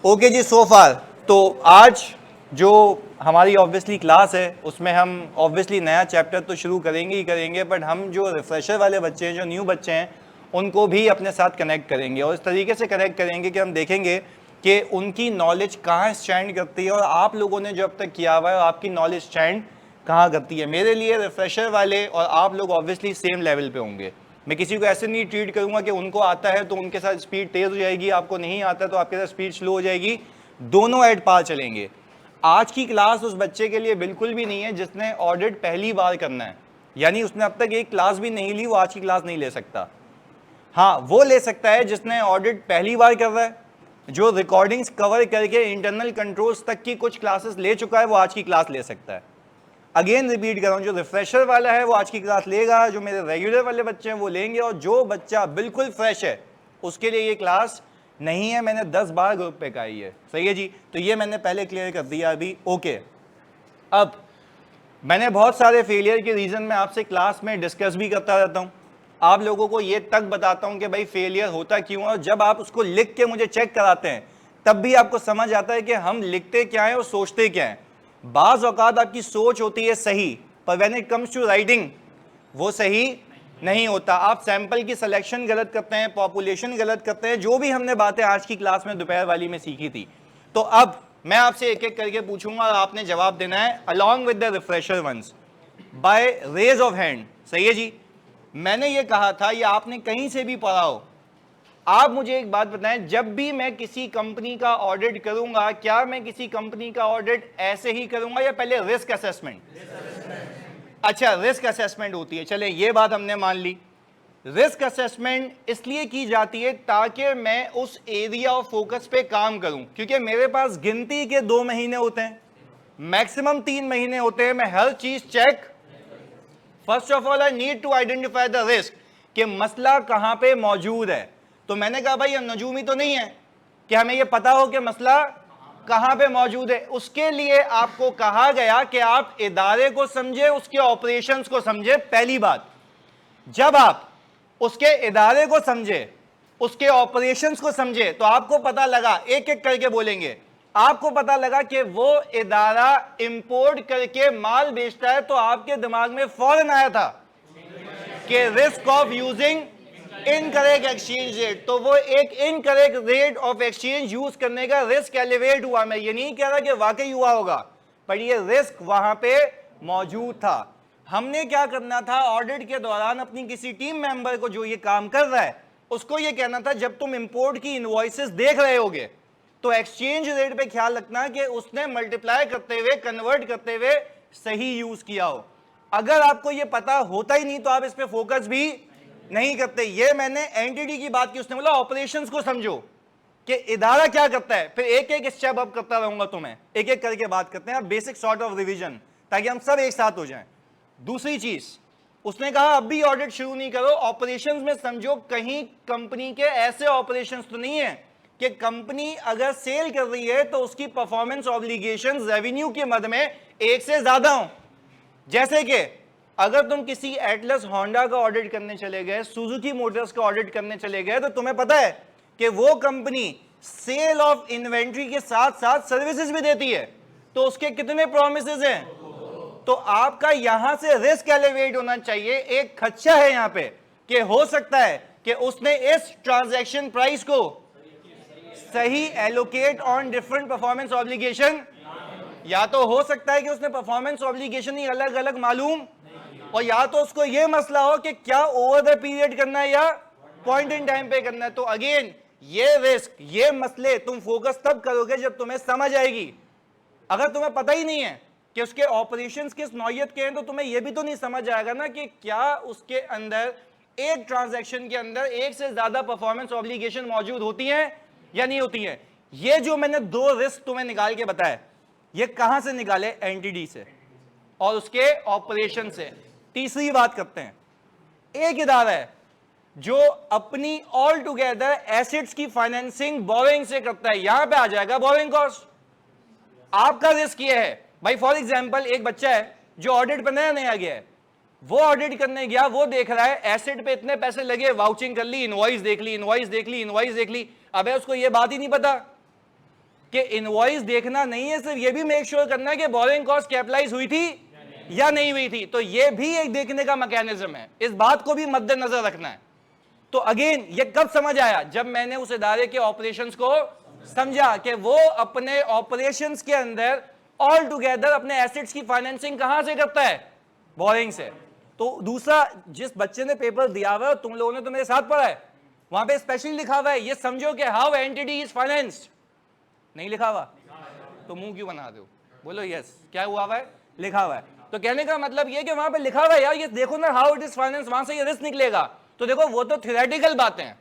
Okay जी, सो फार तो आज जो हमारी ऑब्वियसली क्लास है उसमें हम ऑब्वियसली नया चैप्टर तो शुरू करेंगे ही करेंगे, बट हम जो रिफ्रेशर वाले बच्चे हैं, जो न्यू बच्चे हैं, उनको भी अपने साथ कनेक्ट करेंगे और इस तरीके से कनेक्ट करेंगे कि हम देखेंगे कि उनकी नॉलेज कहाँ स्टैंड करती है और आप लोगों ने जो अब तक किया हुआ है आपकी नॉलेज स्टैंड कहाँ करती है। मेरे लिए रिफ्रेशर वाले और आप लोग ऑब्वियसली सेम लेवल पे होंगे। मैं किसी को ऐसे नहीं ट्रीट करूंगा कि उनको आता है तो उनके साथ स्पीड तेज हो जाएगी, आपको नहीं आता तो आपके साथ स्पीड स्लो हो जाएगी, दोनों एट पार चलेंगे। आज की क्लास उस बच्चे के लिए बिल्कुल भी नहीं है जिसने ऑडिट पहली बार करना है, यानी उसने अब तक एक क्लास भी नहीं ली, वो आज की क्लास नहीं ले सकता। हाँ, वो ले सकता है जिसने ऑडिट पहली बार कर रहा है, जो रिकॉर्डिंग्स कवर करके इंटरनल कंट्रोल्स तक की कुछ क्लासेस ले चुका है, वो आज की क्लास ले सकता है। अगेन रिपीट कर रहा हूं, जो रिफ्रेशर वाला है वो आज की क्लास लेगा, जो मेरे रेगुलर वाले बच्चे हैं वो लेंगे, और जो बच्चा बिल्कुल फ्रेश है उसके लिए ये क्लास नहीं है। मैंने 10 बार ग्रुप पे कहा है, सही है जी। तो ये मैंने पहले क्लियर कर दिया अभी। ओके, अब मैंने बहुत सारे फेलियर के रीजन में आपसे क्लास में डिस्कस भी करता रहता हूं, आप लोगों को ये तक बताता हूं कि भाई फेलियर होता क्यों है, और जब आप उसको लिख के मुझे चेक कराते हैं तब भी आपको समझ आता है कि हम लिखते क्या है और सोचते क्या है। बाज औकात आपकी सोच होती है सही, पर when it comes to writing वो सही नहीं होता। आप सैंपल की सिलेक्शन गलत करते हैं, पॉपुलेशन गलत करते हैं, जो भी हमने बातें आज की क्लास में दोपहर वाली में सीखी थी। तो अब मैं आपसे एक एक करके पूछूंगा और आपने जवाब देना है along with the refresher once by raise of hand, सही है जी। मैंने ये कहा था, ये आपने कहीं से भी पढ़ा हो, आप मुझे एक बात बताएं, जब भी मैं किसी कंपनी का ऑडिट करूंगा, क्या मैं किसी कंपनी का ऑडिट ऐसे ही करूंगा या पहले रिस्क असेसमेंट? अच्छा, रिस्क असेसमेंट होती है, चले ये बात हमने मान ली। रिस्क असेसमेंट इसलिए की जाती है ताकि मैं उस एरिया ऑफ फोकस पे काम करूं, क्योंकि मेरे पास गिनती के 2 महीने होते हैं, मैक्सिमम 3 महीने होते हैं, मैं हर चीज check. First of all I need to identify the risk, कि मसला कहां पे मौजूद है। तो मैंने कहा भाई हम नजूमी तो नहीं है कि हमें यह पता हो कि मसला कहां पे मौजूद है। उसके लिए आपको कहा गया कि आप इदारे को समझे, उसके ऑपरेशंस को समझे। पहली बात, जब आप उसके इदारे को समझे, उसके ऑपरेशंस को समझे, तो आपको पता लगा, एक एक करके बोलेंगे, आपको पता लगा कि वो इदारा इंपोर्ट करके माल बेचता है, तो आपके दिमाग में फौरन आया था कि risk of using incorrect exchange rate. तो वो एक incorrect rate of exchange use करने का रिस्क एलिवेट हुआ। मैं ये नहीं कह रहा कि वाकई हुआ होगा, पर ये रिस्क वहां पे मौजूद था। हमने क्या करना था, ऑडिट के दौरान अपनी किसी टीम मेंबर को जो ये काम कर रहा है उसको ये कहना था, जब तुम इंपोर्ट की इनवॉइसेस देख रहे होगे तो एक्सचेंज रेट पे ख्याल रखना कि उसने मल्टीप्लाई करते हुए, कन्वर्ट करते हुए सही यूज किया हो। अगर आपको ये पता होता ही नहीं तो आप इस पे फोकस भी नहीं करते। ये मैंने एंटिटी की बात की, उसने बोला ऑपरेशंस को समझो कि इदारा क्या करता है। फिर एक एक स्टेप अप करता रहूंगा, तो मैं एक एक करके बात करते हैं, बेसिक सॉर्ट ऑफ रिवीजन, ताकि हम सब एक साथ हो जाएं। दूसरी चीज, उसने कहा अब भी ऑडिट शुरू नहीं करो, ऑपरेशंस में समझो, कहीं कंपनी के ऐसे ऑपरेशंस तो नहीं है कि कंपनी अगर सेल कर रही है तो उसकी परफॉर्मेंस ऑब्लिगेशंस रेवेन्यू के मद में एक से ज्यादा हो। जैसे कि अगर तुम किसी एटलस होंडा का ऑडिट करने चले गए, सुजुकी मोटर्स का ऑडिट करने चले गए, तो तुम्हें पता है कि वो कंपनी सेल ऑफ इन्वेंट्री के साथ साथ सर्विसेज भी देती है, तो उसके कितने प्रोमिसेस हैं। तो आपका यहां से रिस्क एलिवेट होना चाहिए। एक खदशा है यहां पे कि हो सकता है कि उसने इस ट्रांजैक्शन प्राइस को सही allocate on different performance obligation, या तो हो सकता है कि उसने परफॉर्मेंस ऑब्लिगेशन ही अलग अलग मालूम, और या तो उसको यह मसला हो कि क्या ओवर द पीरियड करना है या पॉइंट इन टाइम पे करना है। तो अगेन ये रिस्क, ये मसले तुम फोकस तब करोगे जब तुम्हें समझ आएगी। अगर तुम्हें पता ही नहीं है कि उसके ऑपरेशंस किस नौयत के हैं, तो तुम्हें यह भी तो नहीं समझ आएगा ना कि क्या उसके अंदर एक ट्रांजैक्शन के अंदर एक से ज्यादा परफॉर्मेंस ऑब्लिगेशन मौजूद होती हैं या नहीं होती हैं। ये जो मैंने 2 रिस्क तुम्हें निकाल के बताया, ये कहां से निकाले, एंटिटी से और उसके ऑपरेशन से। तीसरी बात करते हैं, एक इदारा है जो अपनी ऑल टुगेदर एसेट्स की फाइनेंसिंग बोरोइंग से करता है, यहां पे आ जाएगा बोरोइंग कॉस्ट। आपका रिस्क ये है भाई, फॉर एग्जांपल एक बच्चा है जो ऑडिट पर नया नया गया है, वो ऑडिट करने गया, वो देख रहा है एसेट पे इतने पैसे लगे, वाउचिंग कर ली, इनवॉइस देख ली, इनवॉइस देख ली, इनवॉइस देख ली। अबे उसको ये बात ही नहीं पता कि इनवॉइस देखना नहीं है, सिर्फ ये भी मेक श्योर करना है कि बोरोइंग कॉस्ट कैपिटलाइज हुई थी या नहीं हुई थी। तो ये भी एक देखने का मैकेनिज्म है, इस बात को भी मद्देनजर रखना है। तो अगेन ये कब समझ आया? जब मैंने उस इदारे के ऑपरेशंस को समझा कि वो अपने ऑपरेशंस के अंदर ऑल टुगेदर अपने एसेट्स की फाइनेंसिंग कहां से करता है? बोरिंग से। तो दूसरा, जिस बच्चे ने पेपर दिया हुआ है, तुम लोगों ने तो मेरे साथ पढ़ा है, वहां पे स्पेशली लिखा हुआ है, ये समझो कि हाउ एंटिटी इज फाइनेंस्ड। नहीं लिखा हुआ? तो मुंह क्यों बना दो? बोलो यस। क्या हुआ है? लिखा हुआ है। तो कहने का मतलब ये कि वहां पे लिखा हुआ है यार, ये देखो ना, हाउ इट इज फाइनेंस, वहां से ये रिस्क निकलेगा। तो देखो वो तो थ्योरेटिकल बातें हैं।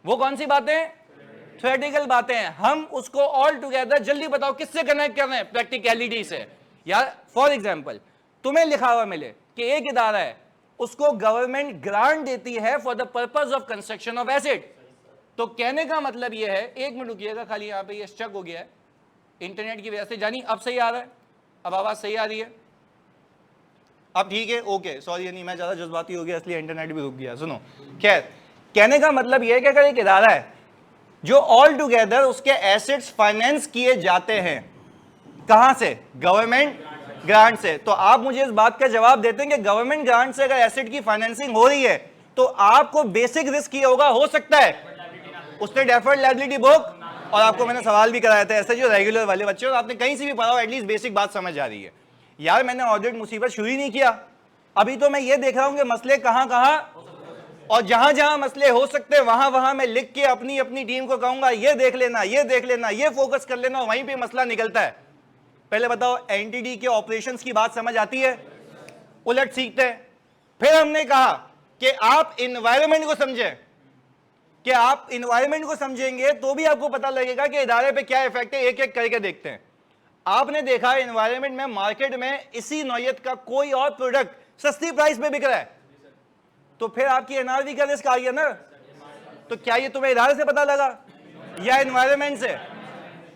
वो कौन सी बातें? थ्योरेटिकल बातें हैं। हम उसको ऑल टुगेदर, जल्दी बताओ किससे कनेक्ट कर रहे हैं? प्रैक्टिकलिटी से। यार फॉर एग्जांपल, तुम्हें लिखा हुआ मिले कि एक इदारा है, उसको गवर्नमेंट ग्रांट देती है for the purpose of construction of asset. तो कहने का मतलब यह है, एक मिनट रुकिएगा, खाली यहां पे ये स्टक हो गया है इंटरनेट की वजह से। जानी अब सही आ रहा है? अब आवाज सही आ रही है? अब ठीक है, ओके। सॉरी, नहीं मैं ज्यादा जज्बाती हो गया इसलिए इंटरनेट भी रुक गया। सुनो, खैर, कहने का मतलब यह है कि अगर एक इदारा है जो ऑल टुगेदर उसके एसेट्स फाइनेंस किए जाते हैं, कहां से? गवर्नमेंट ग्रांट से। तो आप मुझे इस बात का जवाब देते हैं कि गवर्नमेंट ग्रांट से अगर एसेट की फाइनेंसिंग हो रही है तो आपको बेसिक रिस्क ये होगा, हो सकता है उसने डेफर्ड लायबिलिटी बुक, और आपको मैंने सवाल भी कराया था ऐसे जो रेगुलर वाले बच्चे, और आपने कहीं से भी पढ़ा हो, एटलीस्ट बेसिक बात समझ आ रही है। यार मैंने ऑडिट मुसीबत शुरू ही नहीं किया, अभी तो मैं ये देख रहा हूं कि मसले कहां कहां, और जहां जहां मसले हो सकते हैं वहां वहां मैं लिख के अपनी अपनी टीम को कहूंगा ये देख लेना, ये देख लेना, ये फोकस कर लेना, और वहीं पे मसला निकलता है। पहले बताओ, एनटीडी के ऑपरेशंस की बात समझ आती है? उलट सीखते हैं। फिर हमने कहा कि आप इन्वायरमेंट को समझें, कि आप इन्वायरमेंट को समझेंगे तो भी आपको पता लगेगा कि इदारे पे क्या इफेक्ट है। एक एक करके देखते हैं। आपने देखा इन्वायरमेंट में, मार्केट में इसी नौयत का कोई और प्रोडक्ट सस्ती प्राइस पे बिक रहा है, तो फिर आपकी एनआरवी का रिस्क आ गया ना। तो क्या ये तुम्हें इदारे से पता लगा या इन्वायरमेंट से?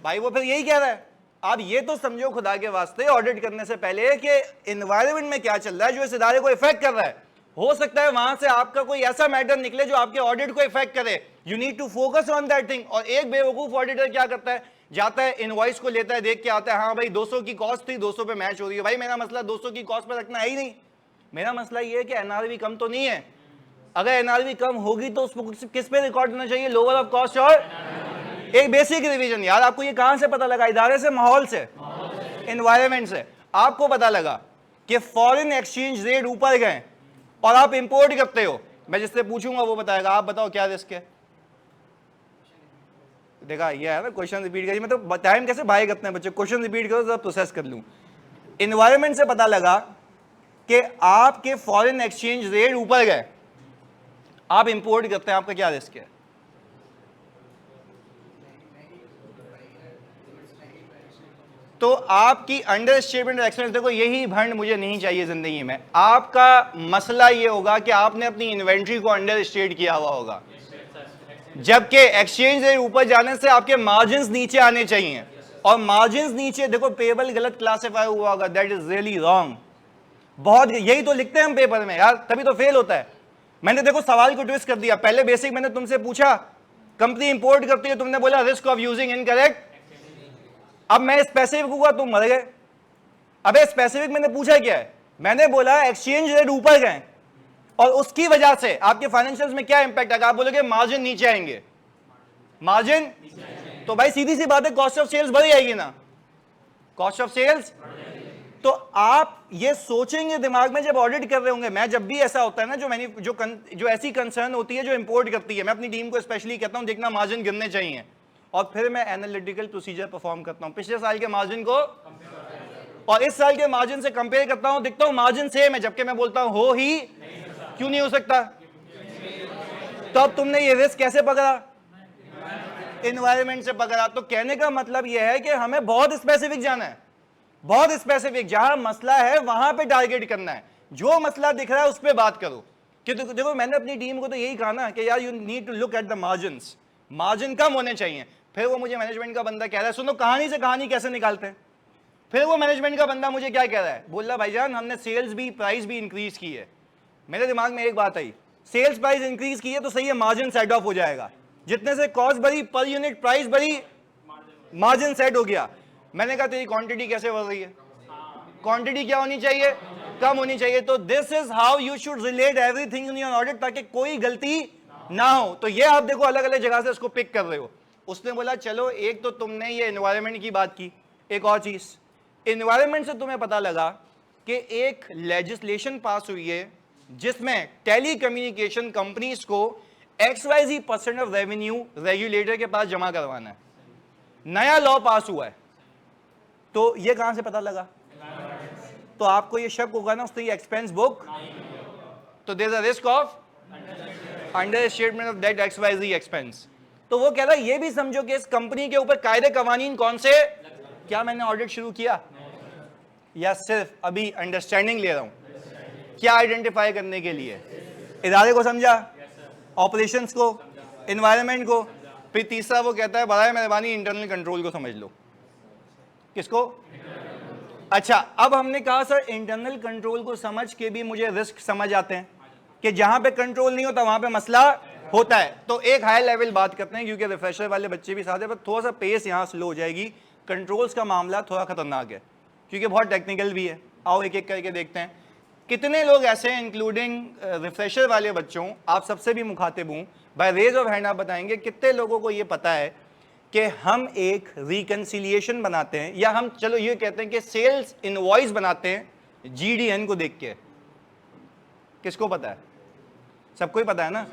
भाई वो फिर यही कह रहा है। आप ये तो समझो खुदा के वास्ते ऑडिट करने से पहले कि इन्वायरमेंट में क्या चल रहा है जो इस इदारे को इफेक्ट कर रहा है। हो सकता है वहां से आपका कोई ऐसा मैटर निकले जो आपके ऑडिट को इफेक्ट करे। You need to focus on that thing. और एक बेवकूफ ऑडिटर क्या करता है, जाता है इनवॉइस को लेता है, देख के आता है, हाँ भाई 200 की कॉस्ट थी, 200 पे मैच हो रही है। भाई मेरा मसला 200 की कॉस्ट पे रखना है ही नहीं। मेरा मसला ये है कि एनआरवी कम तो नहीं है। अगर एनआरवी कम होगी तो उसको किस पे रिकॉर्ड होना चाहिए? लोअर ऑफ कॉस्ट और एक बेसिक रिवीजन। यार आपको ये कहां से पता लगा? इदारे से, माहौल से, एनवायरमेंट से। आपको पता लगा कि फॉरेन एक्सचेंज रेट ऊपर गए और आप इंपोर्ट करते हो। मैं जिससे पूछूंगा वो बताएगा। आप बताओ क्या रिस्क है? देखा, ये है ना, क्वेश्चन रिपीट करिए। मतलब टाइम कैसे भाई करते हैं बच्चे, क्वेश्चन रिपीट करो तो प्रोसेस कर लूं। एनवायरमेंट से पता लगा कि आपके फॉरेन एक्सचेंज रेट ऊपर गए, आप इंपोर्ट करते हैं, आपका क्या रिस्क है? तो आपकी अंडर स्टेटमेंट एक्सपेंस, देखो यही भंड मुझे नहीं चाहिए जिंदगी में। आपका मसला ये होगा कि आपने अपनी इन्वेंट्री को अंडर स्टेट किया हुआ होगा, जबकि एक्सचेंज रेट ऊपर जाने से आपके मार्जिन्स नीचे आने चाहिए। और मार्जिन्स नीचे, देखो पेबल गलत क्लासिफाई हुआ होगा, दैट इज रियली रॉन्ग। बहुत, यही तो लिखते हैं हम पेपर में यार, तभी तो फेल होता है। मैंने देखो सवाल को ट्विस्ट कर दिया। पहले बेसिक मैंने तुमसे पूछा कंपनी इंपोर्ट करती है, तुमने बोला रिस्क ऑफ यूजिंग इनकरेक्ट। अब मैं स्पेसिफिक हुआ, तुम मर गए। अबे स्पेसिफिक मैंने पूछा क्या है? मैंने बोला एक्सचेंज रेट ऊपर गए और उसकी वजह से आपके फाइनेंशियल्स में क्या इंपैक्ट आएगा? आप बोलोगे मार्जिन नीचे आएंगे। मार्जिन, तो भाई सीधी सी बात है, कॉस्ट ऑफ सेल्स बढ़ जाएगी ना। कॉस्ट ऑफ सेल्स, तो आप ये सोचेंगे दिमाग में जब ऑडिट कर रहे होंगे। मैं जब भी ऐसा होता है ना, जो ऐसी कंसर्न होती है जो इंपोर्ट करती है, मैं अपनी टीम को स्पेशली कहता हूं देखना मार्जिन गिरने चाहिए, और फिर मैं एनालिटिकल प्रोसीजर परफॉर्म करता हूं पिछले साल के मार्जिन को और इस साल के मार्जिन से कंपेयर करता हूं, दिखता हूं मार्जिन सेम है, जबकि मैं बोलता हूं हो ही क्यों नहीं हो सकता। तो अब तुमने ये रिस्क कैसे पकड़ा? एनवायरमेंट से पकड़ा। तो कहने का मतलब यह है कि हमें बहुत स्पेसिफिक जाना है, बहुत स्पेसिफिक। जहां मसला है वहां पे टारगेट करना है, जो मसला दिख रहा है उस पर बात करो। कि देखो मैंने अपनी टीम को तो यही कहा ना कि यार you need to look at the margins, margin कम होने चाहिए। फिर वो मुझे मैनेजमेंट का बंदा कह रहा है, सुनो कहानी से कहानी कैसे निकालते हैं। फिर वो मैनेजमेंट का बंदा मुझे क्या कह रहा है, बोल रहा भाईजान हमने सेल्स भी, प्राइस भी इंक्रीज की है। मेरे दिमाग में एक बात आई, सेल्स प्राइस इंक्रीज की है तो सही है, मार्जिन सेट ऑफ हो जाएगा। जितने से कॉस्ट बढ़ी, पर यूनिट प्राइस बढ़ी, मार्जिन सेट हो गया, मैंने कहा तेरी क्वांटिटी कैसे बढ़ रही है, क्वांटिटी क्या होनी चाहिए, कम होनी चाहिए। तो this is how you should relate everything in your audit, ताकि कोई गलती ना हो। तो ये आप देखो अलग अलग जगह से इसको पिक कर रहे हो। उसने बोला चलो एक तो तुमने ये एनवायरनमेंट की बात की, एक और चीज एनवायरनमेंट से तुम्हें पता लगा कि एक लेजिस्लेशन पास हुई है जिसमें टेली कम्युनिकेशन कंपनीज को XYZ% ऑफ रेवेन्यू रेगुलेटर के पास जमा करवाना है, नया लॉ पास हुआ है। तो ये कहां से पता लगा? तो आपको ये शक होगा ना उसने ये एक्सपेंस बुक, तो there is a risk of understatement of that XYZ expense. तो वो कह रहा है ये भी समझो कि इस कंपनी के ऊपर कायदे कवानीन कौन से, क्या मैंने ऑडिट शुरू किया या सिर्फ अभी अंडरस्टैंडिंग ले रहा हूं, क्या आइडेंटिफाई करने के लिए, इदारे को समझा, ऑपरेशंस को, एनवायरनमेंट को, फिर तीसरा वो कहता है बराए मेहरबानी इंटरनल कंट्रोल को समझ लो। किसको? अच्छा, अब हमने कहा सर इंटरनल कंट्रोल को समझ के भी मुझे रिस्क समझ आते हैं कि जहां पे कंट्रोल नहीं होता वहां पे मसला होता है। तो एक हाई लेवल बात करते हैं क्योंकि रिफ्रेशर वाले बच्चे भी साथ हैं, पर थोड़ा सा पेस यहां स्लो हो जाएगी। कंट्रोल्स का मामला थोड़ा खतरनाक है क्योंकि बहुत टेक्निकल भी है। आओ एक एक करके देखते हैं कितने लोग ऐसे हैं इंक्लूडिंग रिफ्रेशर वाले बच्चों, आप सबसे भी मुखातिब हूं, बाय रेज ऑफ हैंड आप बताएंगे कितने लोगों को ये पता है कि हम एक रिकंसिलिएशन बनाते हैं, या हम चलो ये कहते हैं कि सेल्स इनवॉइस बनाते हैं GDN को देख के। किसको पता है? सबको ही पता है ना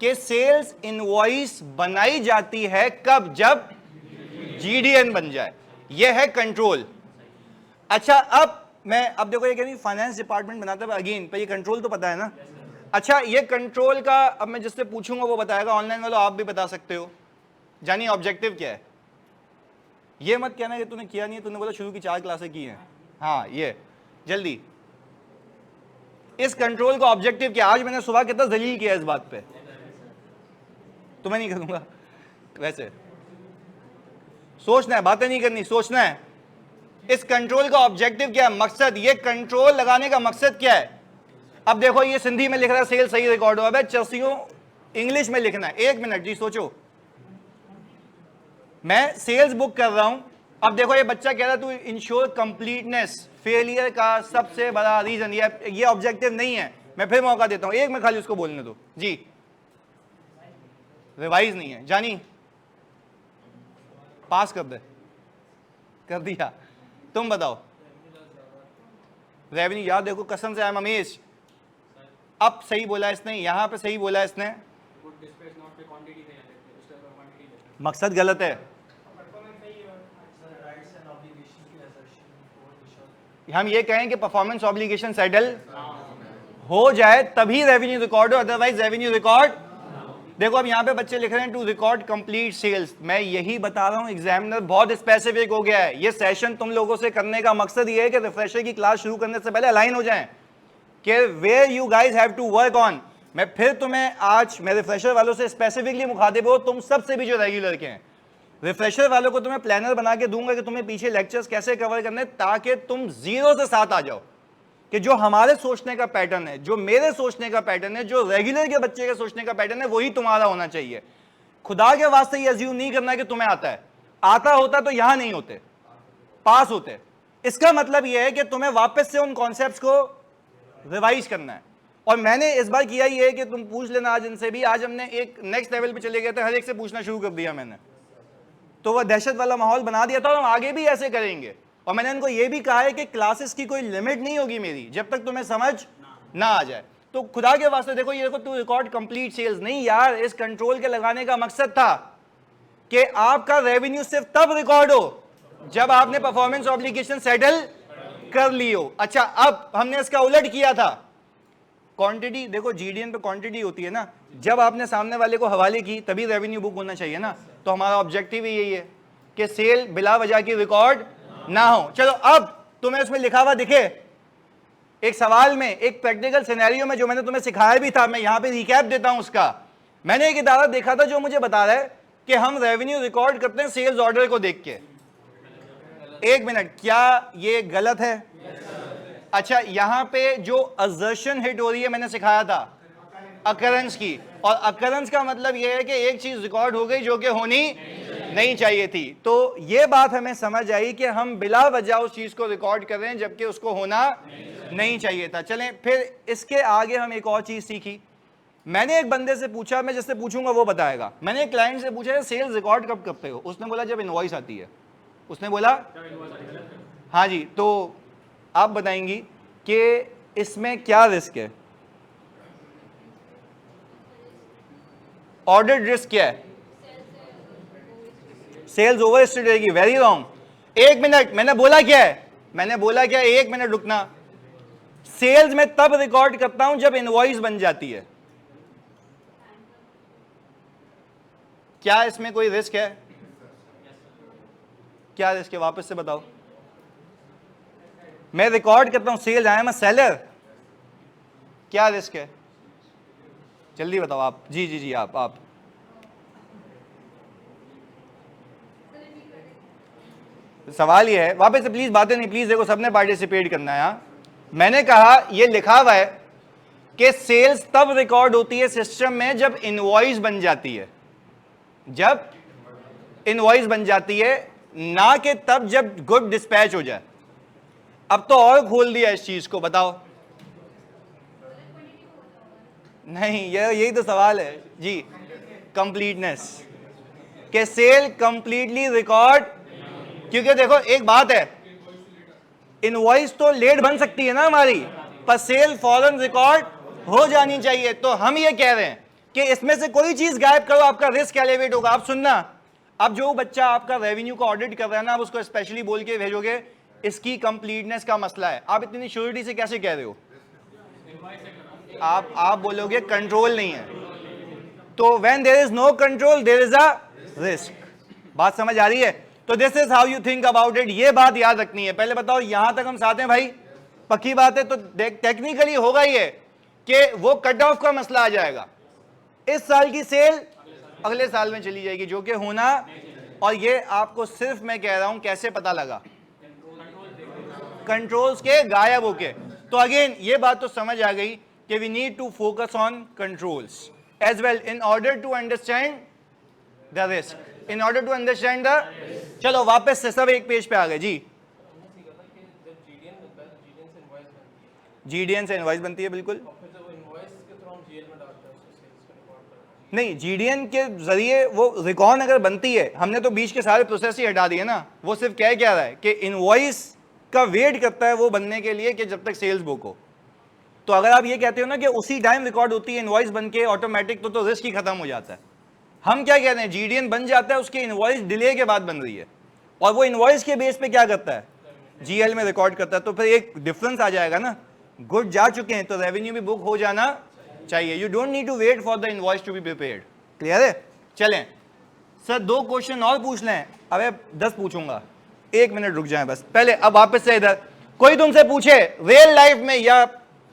कि सेल्स इनवॉइस बनाई जाती है कब? जब GDN बन जाए। यह है कंट्रोल। अच्छा, अब देखो ये कह फाइनेंस डिपार्टमेंट बनाता है अगेन, पर ये कंट्रोल तो पता है ना। अच्छा, ये कंट्रोल का अब मैं जिससे पूछूंगा वो बताएगा, ऑनलाइन वालों आप भी बता सकते हो। जानिए ऑब्जेक्टिव क्या है? ये मत कहना कि तूने किया नहीं है, तूने बोला शुरू की 4 क्लासें की हैं। हाँ, ये जल्दी इस कंट्रोल का ऑब्जेक्टिव क्या? आज मैंने सुबह कितना जलील किया इस बात पे, तो मैं नहीं करूंगा। वैसे सोचना है, बातें नहीं करनी, सोचना है। इस कंट्रोल का ऑब्जेक्टिव क्या है, मकसद? ये कंट्रोल लगाने का मकसद क्या है? अब देखो ये सिंधी में लिख रहा है सेल सही रिकॉर्ड हो, अब चर्सियों इंग्लिश में लिखना है। 1 मिनट जी सोचो, मैं सेल्स बुक कर रहा हूं। अब देखो ये बच्चा कह रहा है टू इंश्योर कंप्लीटनेस, फेलियर का सबसे बड़ा रीजन ये ऑब्जेक्टिव नहीं है। मैं फिर मौका देता हूं, एक में खाली उसको बोलने दो जी। रिवाइज नहीं है, जानी पास कर दे, कर दिया। तुम बताओ रेवेन्यू, याद देखो कसम से आई एम अमेज्ड। अब सही बोला इसने, यहां पे सही बोला इसने, मकसद गलत है। हम ये कहें कि परफॉर्मेंस ऑब्लिगेशन सेटल हो जाए तभी रेवेन्यू रिकॉर्ड हो, अदरवाइज रेवेन्यू रिकॉर्ड। देखो अब यहां पे बच्चे लिख रहे हैं टू रिकॉर्ड कंप्लीट सेल्स। मैं यही बता रहा हूं, एग्जामिनर बहुत स्पेसिफिक हो गया है। ये सेशन तुम लोगों से करने का मकसद ये है कि रिफ्रेशर की क्लास शुरू करने से पहले अलाइन हो जाएं कि where you guys have to work on. मैं फिर तुम्हें आज मैं रिफ्रेशर वालों से स्पेसिफिकली मुखातिब हो, तुम सबसे भी जो रेगुलर के हैं, रिफ्रेशर वालों को तुम्हें प्लानर बना के दूंगा कि तुम्हें पीछे लेक्चर्स कैसे कवर करने, ताकि तुम 0 से 7 आ जाओ कि जो हमारे सोचने का पैटर्न है, जो मेरे सोचने का पैटर्न है, जो रेगुलर के बच्चे के सोचने का पैटर्न है, वही तुम्हारा होना चाहिए। खुदा के वास्ते ये अज्यूम नहीं करना कि तुम्हें आता है, आता होता तो यहां नहीं होते, पास होते। इसका मतलब यह है कि तुम्हें वापस से उन कॉन्सेप्ट्स को रिवाइज करना है। और मैंने इस बार किया ये है कि तुम पूछ लेना आज इनसे भी। आज हमने एक नेक्स्ट लेवल पे चले गए थे, हर एक से पूछना शुरू कर दिया मैंने, तो वह दहशत वाला माहौल बना दिया था। और हम आगे भी ऐसे करेंगे। और मैंने इनको ये भी कहा है कि क्लासेस की कोई लिमिट नहीं होगी मेरी, जब तक तुम्हें समझ ना आ जाए। तो खुदा के वास्ते देखो, ये देखो टू रिकॉर्ड कंप्लीट सेल्स नहीं यार, इस कंट्रोल के लगाने का मकसद था कि आपका रेवेन्यू सिर्फ तब रिकॉर्ड हो जब आपने परफॉर्मेंस ऑब्लिगेशन सेटल कर ली हो। अच्छा, अब हमने इसका उलट किया था। क्वांटिटी देखो, GDN पे क्वांटिटी होती है ना, जब आपने सामने वाले को हवाले की तभी रेवेन्यू बुक होना चाहिए ना। तो हमारा ऑब्जेक्टिव ही यही है कि सेल बिला वजह की रिकॉर्ड ना हो। चलो अब तुम्हें उसमें लिखा हुआ दिखे, एक सवाल में, एक प्रैक्टिकल सिनेरियो में जो मैंने तुम्हें सिखाया भी था, मैं यहां पे रिकैप देता हूं उसका। मैंने एक इदारा देखा था जो मुझे बता रहा है कि हम रेवेन्यू रिकॉर्ड करते हैं सेल्स ऑर्डर को देख के। 1 मिनट, क्या ये गलत है? अच्छा, यहां पे जो असर्शन हिट हो रही है, मैंने सिखाया था अकरेंस की, और अकरेंस का मतलब यह है कि एक चीज रिकॉर्ड हो गई जो कि होनी नहीं चाहिए थी। तो ये बात हमें समझ आई कि हम बिला वजह उस चीज को रिकॉर्ड कर रहे हैं जबकि उसको होना नहीं चाहिए था। चलें फिर इसके आगे हम एक और चीज सीखी। मैंने एक बंदे से पूछा, मैं जिससे पूछूंगा वो बताएगा, मैंने एक क्लाइंट से पूछा सेल्स रिकॉर्ड कब करते हो? उसने बोला जब इनवॉइस आती है। उसने बोला हाँ जी। तो आप बताएंगी कि इसमें क्या रिस्क है? ऑडिट रिस्क क्या है? सेल्स ओवर स्टेट रहेगी। Very wrong. एक मिनट, मैंने बोला क्या है? मैंने बोला क्या? एक मिनट रुकना। सेल्स में तब रिकॉर्ड करता हूं जब इनवॉइस बन जाती है। क्या इसमें कोई रिस्क है? क्या रिस्क है? वापस से बताओ। मैं रिकॉर्ड करता हूं sales, I am a seller. क्या रिस्क है? जल्दी बताओ आप। जी जी जी, आप सवाल ये है, वापस से प्लीज बातें नहीं, प्लीज देखो सबने पार्टिसिपेट करना है। यहाँ मैंने कहा, ये लिखा हुआ है कि सेल्स तब रिकॉर्ड होती है सिस्टम में जब इनवॉइस बन जाती है। जब इनवॉइस बन जाती है, ना कि तब जब गुड डिस्पैच हो जाए। अब तो और खोल दिया इस चीज को, बताओ। नहीं, यही तो सवाल है जी। कंप्लीटनेस के सेल कंप्लीटली रिकॉर्ड, क्योंकि देखो एक बात है, इनवॉइस तो लेट बन सकती है ना हमारी, पर सेल फॉरन रिकॉर्ड हो जानी चाहिए। तो हम ये कह रहे हैं कि इसमें से कोई चीज गायब करो, आपका रिस्क एलिवेट होगा। आप सुनना, अब जो बच्चा आपका रेवेन्यू का ऑडिट कर रहा है ना, आप उसको स्पेशली बोल के भेजोगे इसकी कंप्लीटनेस का मसला है। आप इतनी श्योरिटी से कैसे कह रहे हो? आप बोलोगे कंट्रोल नहीं है। तो when there is no control there is a risk. बात समझ आ रही है? तो this is how you think about it. ये बात याद रखनी है। पहले बताओ यहां तक हम साथ हैं भाई? पक्की बात है। तो टेक्निकली होगा ये कि वो कट ऑफ का मसला आ जाएगा। इस साल की सेल अगले साल में चली जाएगी, जो कि होना। और ये आपको सिर्फ मैं कह रहा हूं कैसे पता लगा, कंट्रोल्स के गायब होके। तो अगेन ये बात तो समझ आ गई कि we need to focus on controls as well in order to understand the risk, in order to understand the. चलो वापस से सब एक पेज पे आ गए जी। जीडीएन से इनवॉइस बनती है, बिल्कुल। नहीं, जीडीएन के जरिए वो रिकॉर्ड अगर बनती है, हमने तो बीच के सारे प्रोसेस ही हटा दिए ना। वो सिर्फ क्या रहा है कि इनवॉइस का वेट करता है वो बनने के लिए कि जब तक सेल्स बुक हो। तो अगर आप ये कहते हो ना कि उसी टाइम रिकॉर्ड होती है इनवॉइस बन के ऑटोमेटिक, तो रिस्क ही खत्म हो जाता है। हम क्या कहते हैं, जीडीएन बन जाता है, उसकी इनवॉइस डिले के बाद बन रही है, और वो इनवॉइस के बेस पे क्या करता है, जीएल में रिकॉर्ड करता है। तो फिर एक डिफरेंस आ जाएगा ना। गुड जा चुके हैं तो रेवेन्यू भी बुक हो जाना चाहिए। You don't need to wait for the invoice to be prepared. Clear है? चलें सर, 2 क्वेश्चन और पूछ लें। अबे 10 पूछूंगा, 1 मिनट रुक जाएं बस। पहले अब वापस से इधर कोई तुमसे पूछे रियल लाइफ में या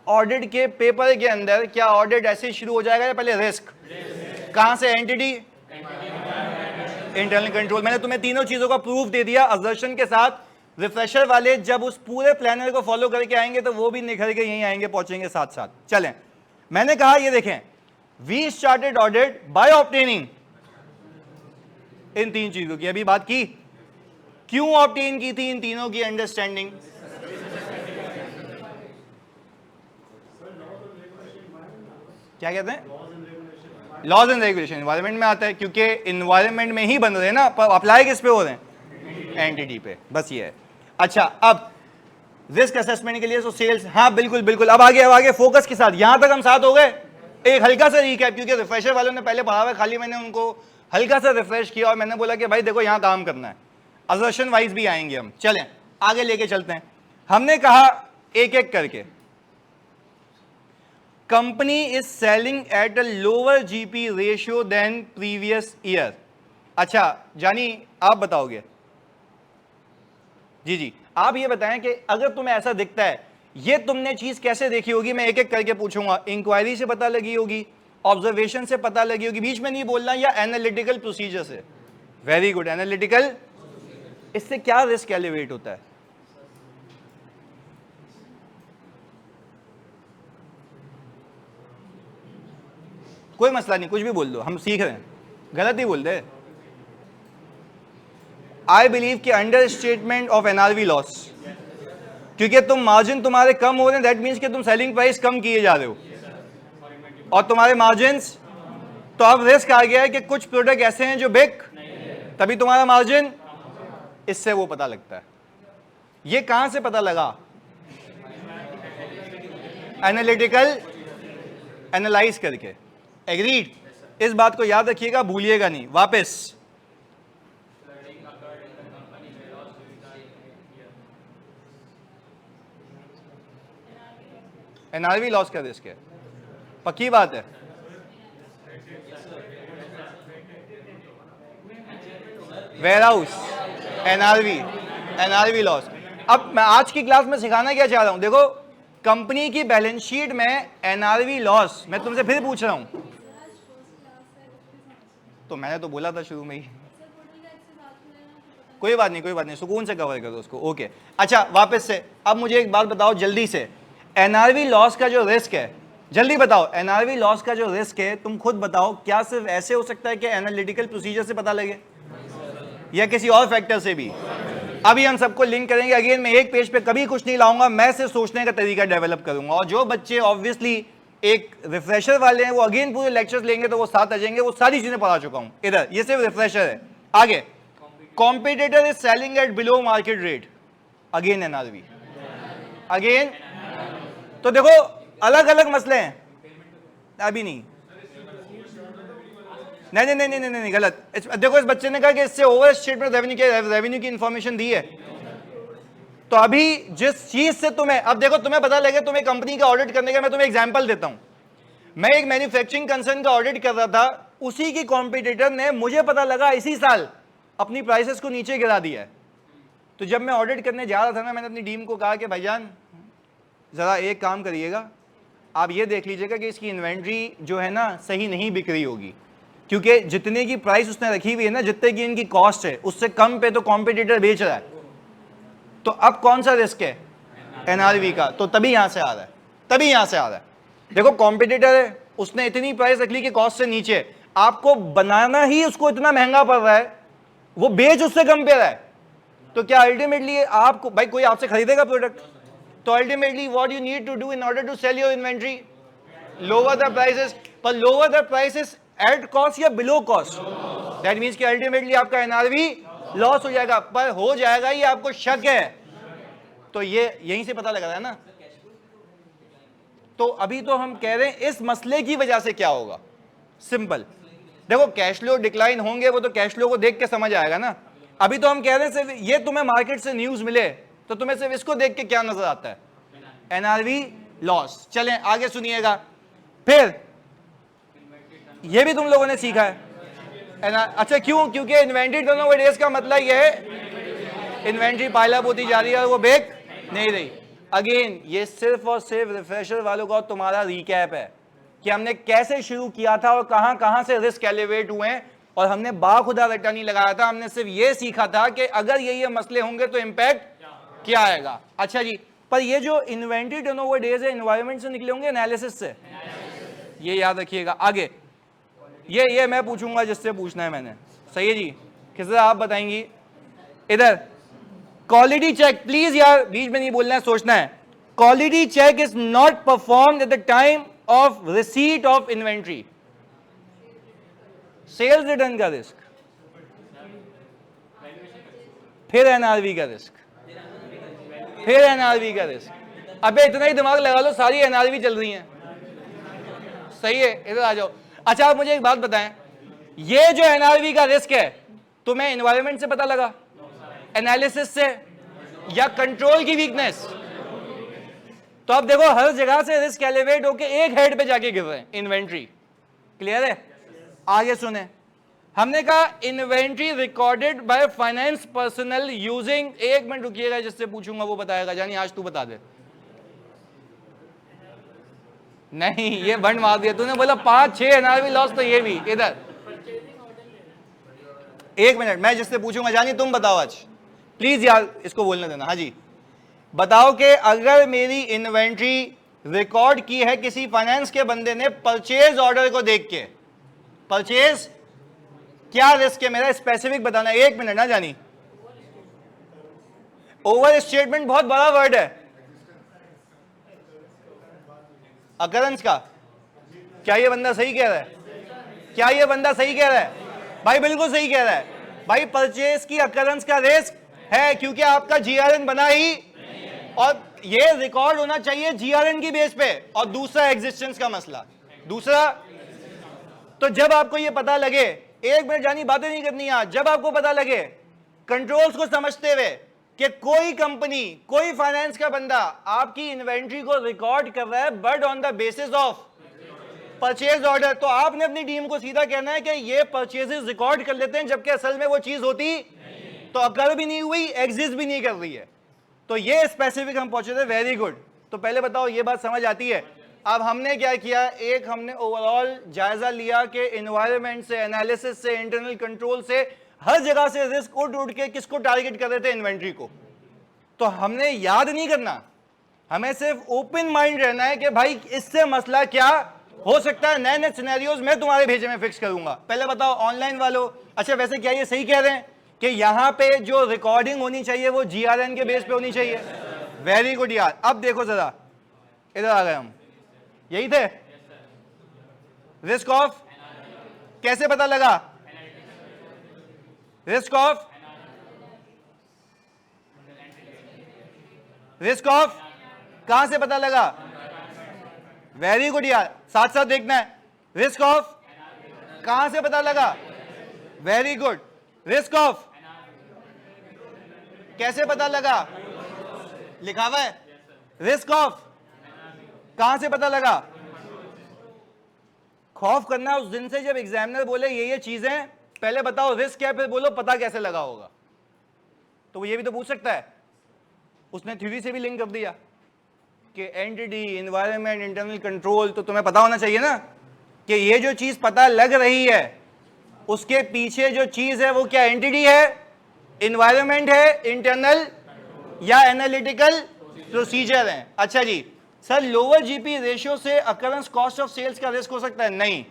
ऑडिट के पेपर के अंदर, क्या ऑडिट ऐसे ही शुरू हो जाएगा या पहले रिस्क? कहां से? Entity, internal control. मैंने तुम्हें तीनों चीजों का प्रूफ दे दिया असर्शन के साथ। रिफ्रेशर वाले जब उस पूरे प्लानर को फॉलो करके आएंगे तो वो भी निखर के यहीं आएंगे, पहुंचेंगे साथ साथ। चलें, मैंने कहा ये देखें, we started audit by obtaining, इन 3 चीजों की अभी बात की। क्यों ऑब्टेन की थी इन तीनों की अंडरस्टैंडिंग? क्या कहते हैं? लॉज एंड रेगुलेशन एनवायरमेंट में आता है, क्योंकि एनवायरमेंट में ही बन रहे हैं ना, पर अप्लाई किस पे हो रहे हैं? एंटिटी पे। बस ये है। अच्छा, अब रिस्क असेसमेंट के लिए तो सेल्स, हाँ बिल्कुल बिल्कुल। अब आगे फोकस के साथ, यहां तक हम साथ हो गए। एक हल्का सा रिकैप, क्योंकि रिफ्रेशर वालों ने पहले पढ़ा हुआ, खाली मैंने उनको हल्का सा रिफ्रेश किया और मैंने बोला कि भाई देखो यहां काम करना है। असर्शन वाइज भी आएंगे हम। चलें आगे लेके चलते हैं। हमने कहा एक एक करके, company is selling at a lower GP ratio than previous year. अच्छा जानी, आप बताओगे? जी जी, आप ये बताएं कि अगर तुम्हें ऐसा दिखता है, ये तुमने चीज कैसे देखी होगी? मैं एक एक करके पूछूंगा। इंक्वायरी से पता लगी होगी, ऑब्जर्वेशन से पता लगी होगी, बीच में नहीं बोलना, या एनालिटिकल प्रोसीजर से? Very good, analytical. इससे क्या रिस्क एलिवेट होता है? कोई मसला नहीं, कुछ भी बोल दो, हम सीख रहे हैं, गलत ही बोल दे। आई बिलीव कि under statement of NRV loss, क्योंकि तुम मार्जिन तुम्हारे कम हो रहे हैं, दैट मीन्स कि तुम सेलिंग प्राइस कम किए जा रहे हो और तुम्हारे मार्जिन्स, तो अब रिस्क आ गया है कि कुछ प्रोडक्ट ऐसे हैं जो बिक, तभी तुम्हारा मार्जिन, इससे वो पता लगता है। ये कहां से पता लगा? एनालिटिकल एनालाइज करके। एग्रीड? इस बात को याद रखिएगा, भूलिएगा नहीं। वापस एनआरवी लॉस का रिस्क है, पक्की बात है। Warehouse, NRV loss. अब मैं आज की क्लास में सिखाना क्या चाह रहा हूं, देखो कंपनी की बैलेंस शीट में एनआरवी लॉस, मैं तुमसे फिर पूछ रहा हूं, तो मैंने तो बोला था शुरू में ही। कोई बात नहीं, सुकून से कवर करो उसको। ओके, अच्छा वापस से अब मुझे एक बात बताओ जल्दी से, एनआरवी लॉस का जो रिस्क है, जल्दी बताओ, एनआरवी लॉस का जो रिस्क है तुम खुद बताओ, क्या सिर्फ ऐसे हो सकता है कि एनालिटिकल प्रोसीजर से पता लगे या किसी और फैक्टर से भी? अभी हम सबको लिंक करेंगे। अगेन मैं एक पेज पे कभी कुछ नहीं लाऊंगा, मैं सिर्फ सोचने का तरीका डेवलप करूंगा, और जो बच्चे ऑब्वियसली एक रिफ्रेशर वाले हैं वो अगेन पूरे लेक्चर्स लेंगे तो वो साथ आ जाएंगे, वो सारी चीजें पढ़ा चुका हूं इधर, ये सिर्फ रिफ्रेशर है। आगे, competitor is selling eight below market rate, again NRV, again. तो देखो अलग अलग मसले हैं, अभी नहीं, नहीं, गलत। देखो इस बच्चे ने कहा कि इससे ओवर स्टेटमेंट रेवेन्यू की इंफॉर्मेशन दी है, तो अभी जिस चीज से तुम्हें, अब देखो तुम्हें पता लगे तुम्हें कंपनी का ऑडिट करने का, मैं तुम्हें एग्जांपल देता हूं। मैं एक मैन्युफैक्चरिंग कंसर्न का ऑडिट कर रहा था, उसी की कॉम्पिटिटर ने मुझे पता लगा इसी साल अपनी प्राइसेस को नीचे गिरा दिया है। तो जब मैं ऑडिट करने जा रहा था ना, मैंने अपनी टीम को कहा कि भाईजान जरा एक काम करिएगा, आप ये देख लीजिएगा कि इसकी इन्वेंट्री जो है ना सही नहीं बिक रही होगी, क्योंकि जितने की प्राइस उसने रखी हुई है ना, जितने की इनकी कॉस्ट है उससे कम पे तो कॉम्पिटिटर बेच रहा है। तो अब कौन सा रिस्क है? एनआरवी का। तो तभी यहां से आ रहा है, देखो कॉम्पिटिटर है, उसने इतनी प्राइस रख ली कि कॉस्ट से नीचे, आपको बनाना ही उसको इतना महंगा पड़ रहा है, वो बेच उससे कम पे रहा है, तो क्या अल्टीमेटली आपको, भाई कोई आपसे खरीदेगा प्रोडक्ट, तो ultimately what you need to do in order to sell your inventory, lower the prices, पर lower the prices at cost या बिलो कॉस्ट, दैट मींस कि अल्टीमेटली आपका एनआरवी लॉस हो जाएगा, पर हो जाएगा ये आपको शक है, तो ये यहीं से पता लग रहा है ना। तो अभी तो हम कह रहे हैं इस मसले की वजह से क्या होगा, सिंपल, देखो कैश फ्लो डिक्लाइन होंगे, वो तो कैश फ्लो को देख के समझ आएगा ना। अभी तो हम कह रहे हैं सिर्फ ये तुम्हें मार्केट से न्यूज मिले तो तुम्हें सिर्फ इसको देख के क्या नजर आता है, एनआरवी लॉस। चलें आगे सुनिएगा, फिर ये भी तुम लोगों ने सीखा है। अच्छा क्यों? क्योंकि इन्वेंट्री टर्नओवर डेज का मतलब ये है इन्वेंट्री पाइलअप होती जा रही है और वो बेक नहीं रही। अगेन ये सिर्फ और सिर्फ रिफ्रेशर वालों का तुम्हारा रिकैप है कि हमने कैसे शुरू किया था और कहां कहां से रिस्क एलिवेट हुए हैं, और हमने बाखुदा रट्टा नहीं लगाया था, हमने सिर्फ ये सीखा था कि अगर ये मसले होंगे तो इंपैक्ट क्या आएगा। अच्छा जी, पर ये जो इन्वेंट्री टर्नओवर डेज है एनवायरमेंट से निकले होंगे, एनालिसिस से, ये याद रखिएगा। आगे ये मैं पूछूंगा जिससे पूछना है मैंने, सही है जी, किसी आप बताएंगी इधर। क्वालिटी चेक प्लीज यार, बीच में नहीं बोलना है, सोचना है। Quality check is not performed at the time of receipt of inventory. Sales return का रिस्क, फिर एनआरवी का रिस्क, फिर एनआरवी का रिस्क। अबे इतना ही दिमाग लगा लो, सारी एनआरवी चल रही हैं, सही है, इधर आ जाओ। अच्छा आप मुझे एक बात बताएं, ये जो एनआरवी का रिस्क है तुम्हें एनवायरमेंट से पता लगा, एनालिसिस से, या कंट्रोल की वीकनेस? तो अब देखो हर जगह से रिस्क एलिवेट होके एक हेड पे जाके गिर रहे हैं, इन्वेंट्री। क्लियर है? आगे सुने, हमने कहा inventory recorded by finance personal using, एक मिनट रुकिएगा, जिससे पूछूंगा वो बताएगा। जानी आज तू बता दे। नहीं ये बंद मार दिया तूने, बोला 5-6 एनआरवी लॉस, तो ये भी इधर। एक मिनट, मैं जिससे पूछूंगा, जानी तुम बताओ आज प्लीज यार, इसको बोलने देना। हाँ जी, बताओ कि अगर मेरी इन्वेंट्री रिकॉर्ड की है किसी फाइनेंस के बंदे ने परचेज ऑर्डर को देख के, परचेज क्या रिस्क है मेरा, स्पेसिफिक बताना। एक मिनट ना जानी, ओवर स्टेटमेंट बहुत बड़ा वर्ड है अकरेंस का। क्या ये बंदा सही कह रहा है? क्या ये बंदा सही कह रहा है? भाई बिल्कुल सही कह रहा है भाई। परचेज की अकरेंस का रिस्क है क्योंकि आपका जीआरएन बना ही, और ये रिकॉर्ड होना चाहिए जीआरएन की बेस पे। और दूसरा एग्जिस्टेंस का मसला। दूसरा, तो जब आपको ये पता लगे, एक मिनट जानी बातें नहीं करनी आज, जब आपको पता लगे कंट्रोल्स को समझते हुए कि कोई कंपनी, कोई फाइनेंस का बंदा आपकी इन्वेंट्री को रिकॉर्ड कर रहा है but on the basis of purchase order, तो आपने अपनी टीम को सीधा कहना है कि ये परचेजेस रिकॉर्ड कर लेते हैं, जबकि असल में वो चीज होती तो अकर भी नहीं हुई, एग्जिस्ट भी नहीं कर रही है। तो ये स्पेसिफिक हम पहुंचे थे। Very good. तो पहले बताओ ये बात समझ आती है? अब हमने क्या किया, एक हमने ओवरऑल जायजा लिया कि एनवायरनमेंट से, एनालिसिस से, इंटरनल कंट्रोल से, हर जगह से रिस्क उठ के किसको टारगेट कर रहे थे? इन्वेंट्री को। तो हमने याद नहीं करना, हमें सिर्फ ओपन माइंड रहना है कि भाई इससे मसला क्या हो सकता है, नए नए सिनेरियोज मैं तुम्हारे भेजे में फिक्स करूंगा। पहले बताओ ऑनलाइन वालों, अच्छा वैसे क्या ये सही कह रहे हैं कि यहां पे जो रिकॉर्डिंग होनी चाहिए वो जीआरएन के बेस पे होनी चाहिए? वेरी गुड यार। अब देखो जरा, इधर आ गए हम, यही थे। रिस्क ऑफ कैसे पता लगा? रिस्क ऑफ, रिस्क ऑफ कहां से पता लगा? वेरी गुड यार, साथ साथ देखना है। रिस्क ऑफ कहां से पता लगा? Very good. रिस्क ऑफ कैसे पता लगा? लिखा हुआ है। रिस्क ऑफ कहां से पता लगा? खौफ करना उस दिन से जब एग्जामिनर बोले ये चीजें, पहले बताओ रिस्क क्या, फिर बोलो पता कैसे लगा होगा। तो वो ये भी तो पूछ सकता है। उसने थ्योरी से भी लिंक कर दिया कि एंटिटी, एनवायरनमेंट, इंटरनल कंट्रोल, तो तुम्हें पता होना चाहिए ना कि ये जो चीज पता लग रही है उसके पीछे जो चीज है वो क्या एंटिटी है, एनवायरनमेंट है, इंटरनल या एनालिटिकल प्रोसीजर है। अच्छा जी सर, लोअर जीपी रेशियो से अकरेंस कॉस्ट ऑफ सेल्स का रिस्क हो सकता है? नहीं,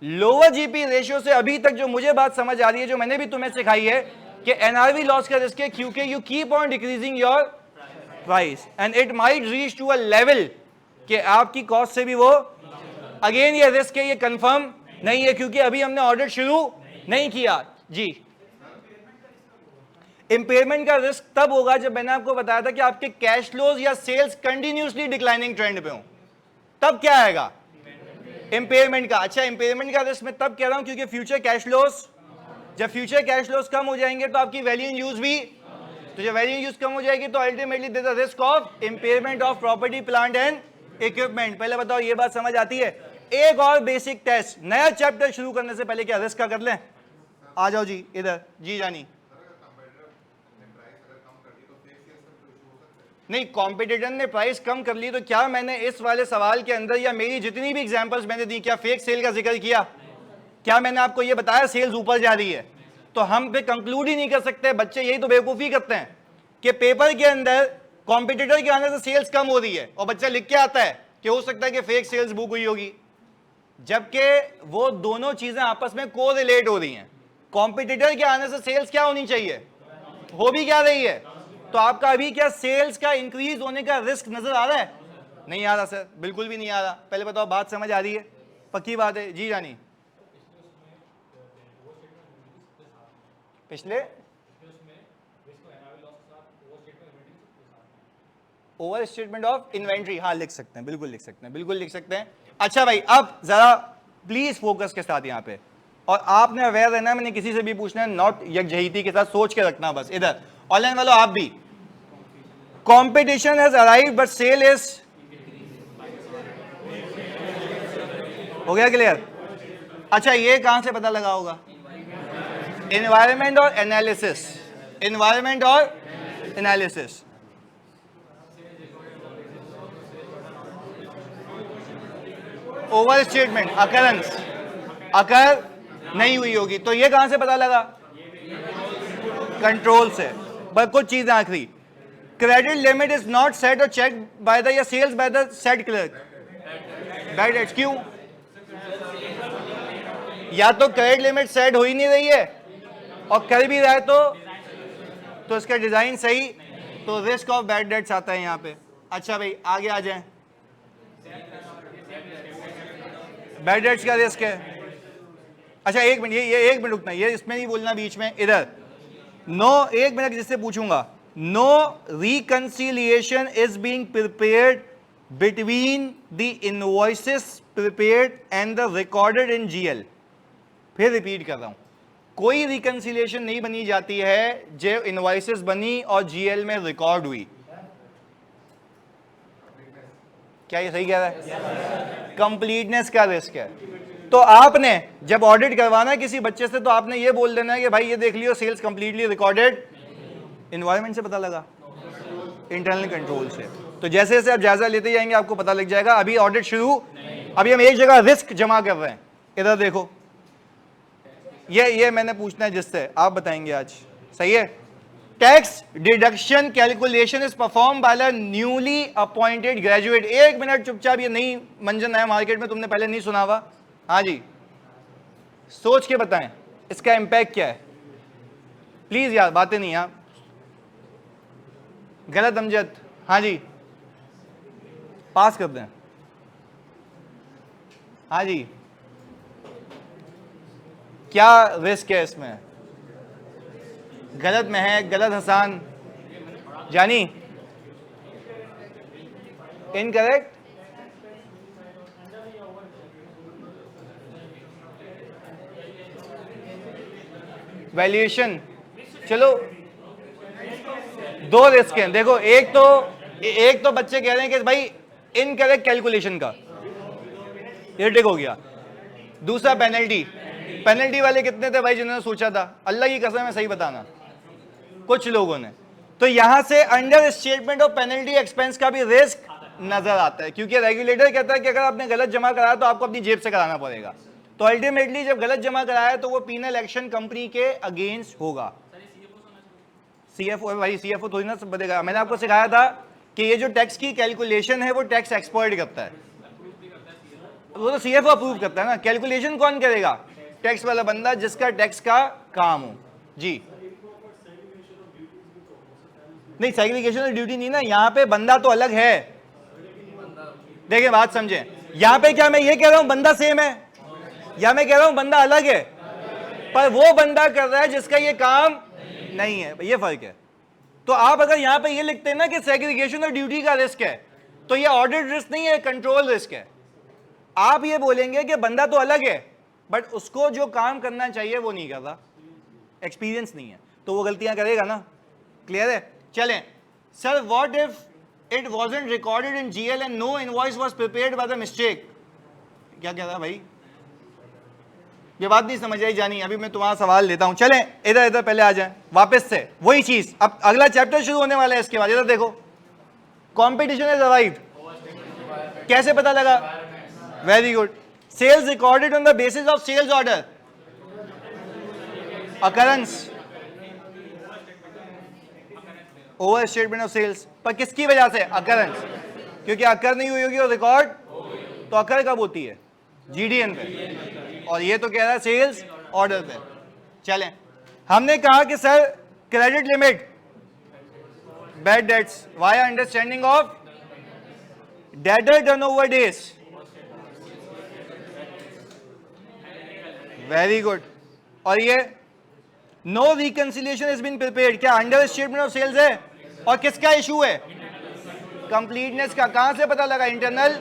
लोअर जीपी रेशियो से अभी तक जो मुझे बात समझ आ रही है, जो मैंने भी तुम्हें सिखाई है कि एनआरवी लॉस का रिस्क है क्योंकि you keep on decreasing your price and it might reach to a level कि आपकी कॉस्ट से भी वो, अगेन ये रिस्क है, ये कंफर्म नहीं है क्योंकि अभी हमने ऑर्डर शुरू नहीं किया। जी, इंपेयरमेंट का रिस्क तब होगा जब मैंने आपको बताया था कि आपके कैश फ्लोज या सेल्स कंटिन्यूसली डिक्लाइनिंग ट्रेंड पे हो, तब क्या आएगा? इंपेयरमेंट का। अच्छा, इंपेयरमेंट का रिस्क मैं तब कह रहा हूं क्योंकि फ्यूचर कैश फ्लोज, जब फ्यूचर कैश फ्लोज कम हो जाएंगे तो आपकी वैल्यू इन यूज भी, तो जब वैल्यू इन यूज कम हो जाएगी तो ultimately there is risk of impairment of property, plant and equipment. पहले बताओ ये बात समझ आती है? एक और बेसिक टेस्ट, नया चैप्टर शुरू करने से पहले क्या रिस्क का कर लें? आ जाओ जी इधर। जी जानी, नहीं, कॉम्पिटिटर ने प्राइस कम कर ली तो क्या मैंने इस वाले सवाल के अंदर या मेरी जितनी भी एग्जांपल्स मैंने दी, क्या फेक सेल का जिक्र किया? क्या मैंने आपको ये बताया सेल्स ऊपर जा रही है? तो हम पे कंक्लूड ही नहीं कर सकते। बच्चे यही तो बेवकूफ़ी करते हैं कि पेपर के अंदर कॉम्पिटिटर के आने से सेल्स कम हो रही है और बच्चा लिख के आता है कि हो सकता है कि फेक सेल्स बुक हुई होगी, जबकि वो दोनों चीजें आपस में को रिलेट हो रही हैं। कॉम्पिटिटर के आने से सेल्स क्या होनी चाहिए? हो भी क्या रही है? तो आपका अभी क्या सेल्स का इंक्रीज होने का रिस्क नजर आ रहा है? नहीं आ रहा सर, बिल्कुल भी नहीं आ रहा। पहले बताओ बात समझ आ रही है? पक्की बात है? जी जानी, पिछले ओवर स्टेटमेंट ऑफ इन्वेंट्री, हाँ लिख सकते हैं, बिल्कुल लिख सकते हैं, बिल्कुल लिख सकते हैं। अच्छा भाई, अब जरा प्लीज फोकस के साथ यहाँ पे, और आपने अवेयर रहना, मैंने किसी से भी पूछना है, नॉट यकजहिती के साथ सोच के रखना बस। इधर ऑनलाइन वालों आप भी, competition has arrived but sale is, हो गया क्लियर? अच्छा, ये कहां से पता लगा होगा? एनवायरनमेंट और एनालिसिस, एनवायरनमेंट और एनालिसिस। ओवर स्टेटमेंट, अकरेंस अकर नहीं हुई होगी, तो ये कहां से पता लगा? कंट्रोल से। पर कुछ चीजें आखिरी, credit limit is not set और चेक बाय द या sales by the set clerk, bad debts. क्यों? या तो क्रेडिट लिमिट सेट हो ही नहीं रही है और कर भी रहा है तो इसका डिजाइन सही तो रिस्क ऑफ बैड डेट्स आता है यहाँ पे। अच्छा भाई आगे आ जाएं, बैड डेट्स का रिस्क है। अच्छा एक मिनट, ये एक मिनट रुकना, ये इसमें नहीं बोलना बीच में, इधर नो, एक मिनट जिससे पूछूंगा, no reconciliation is being prepared between the invoices prepared and the recorded in GL. फिर रिपीट कर रहा हूं, कोई रिकंसिलिएशन नहीं बनी जाती है जो इनवॉइसेस बनी और जीएल में रिकॉर्ड हुई। क्या ये सही कह रहा है? कंप्लीटनेस का रिस्क है। तो आपने जब ऑडिट करवाना है किसी बच्चे से तो आपने ये बोल देना है कि भाई ये देख लियो सेल्स कंप्लीटली रिकॉर्डेड, एनवायरनमेंट से पता लगा, इंटरनल कंट्रोल से। तो जैसे जैसे आप जायजा लेते जाएंगे आपको पता लग जाएगा। अभी ऑडिट शुरू, अभी हम एक जगह रिस्क जमा कर रहे हैं। इधर देखो, ये मैंने पूछना है जिससे, आप बताएंगे आज, सही है। Tax deduction calculation is perform by the newly appointed graduate. एक मिनट चुपचाप, ये नई मंजन है मार्केट में, तुमने पहले नहीं सुना हुआ। हाँ जी, सोच के बताएं इसका इंपैक्ट क्या है, प्लीज यार, बातें नहीं यार, गलत अमजद। हाँ जी, पास कर दें। हाँ जी, क्या रिस्क है इसमें? गलत में है, गलत हसान, जानी इनकरेक्ट, वैल्यूएशन। चलो दो रिस्क हैं, देखो एक तो बच्चे कह रहे हैं कि भाई इनकरेक्ट कैलकुलेशन का, ये टिक हो गया। दूसरा पेनल्टी, पेनल्टी वाले कितने थे भाई जिन्होंने सोचा था? अल्लाह की कसम है, सही बताना, कुछ लोगों ने। तो यहां से under statement of penalty expense का भी रिस्क नजर आता है, क्योंकि रेगुलेटर कहता है कि अगर आपने गलत जमा कराया तो आपको अपनी जेब से कराना पड़ेगा। तो अल्टीमेटली जब गलत जमा कराया तो वो पीनल एक्शन कंपनी के अगेंस्ट होगा। सीएफओ भाई, सीएफओ थोड़ी ना सब बतेगा। मैंने आपको सिखाया था कि ये जो टैक्स की कैलकुलेशन है वो टैक्स एक्सपर्ट करता है, वो तो सीएफओ अप्रूव करता है ना। कैलकुलेशन कौन करेगा? टैक्स वाला बंदा जिसका टैक्स का काम हो। जी नहीं, सेग्रीगेशन ऑफ ड्यूटी नहीं ना, यहाँ पे बंदा तो अलग है। देखिए बात समझे, यहाँ पे क्या मैं ये कह रहा हूं बंदा सेम है, या मैं कह रहा हूं बंदा अलग है, पर वो बंदा कर रहा है जिसका ये काम नहीं है, ये फर्क है। तो आप अगर यहां पे ये लिखते हैं ना कि सेग्रीगेशन ऑफ ड्यूटी का रिस्क है, तो ये ऑडिट रिस्क नहीं है, कंट्रोल रिस्क है। आप ये बोलेंगे कि बंदा तो अलग है बट उसको जो काम करना चाहिए वो नहीं कर रहा, एक्सपीरियंस नहीं है, तो वो गलतियां करेगा ना। क्लियर है? चलें sir, what if it wasn't recorded in GL and no invoice was prepared by the mistake? क्या कह रहा भाई, ये बात नहीं समझ आई जानी। अभी मैं तुम्हारा सवाल लेता हूं, चलें इधर इधर पहले आ जाएं वापस से वही चीज। अब अगला चैप्टर शुरू होने वाला है इसके बाद। इधर देखो, कॉम्पिटिशन इज अराइव्ड, कैसे पता लगा? Very good, sales recorded on the basis of sales order, occurrence, overstatement of sales. पर किसकी वजह से? अकरेंस, क्योंकि अकर नहीं हुई होगी और रिकॉर्ड, तो अकर कब होती है? जीडीएन पे, और ये तो कह रहा है सेल्स ऑर्डर पे। चलें, हमने कहा कि sir credit limit bad debts via understanding of debtor turnover days. Very good, और ये no reconciliation is been prepared, क्या अंडर स्टेटमेंट ऑफ सेल्स है? और किसका इशू है? कंप्लीटनेस का। कहां से पता लगा? इंटरनल।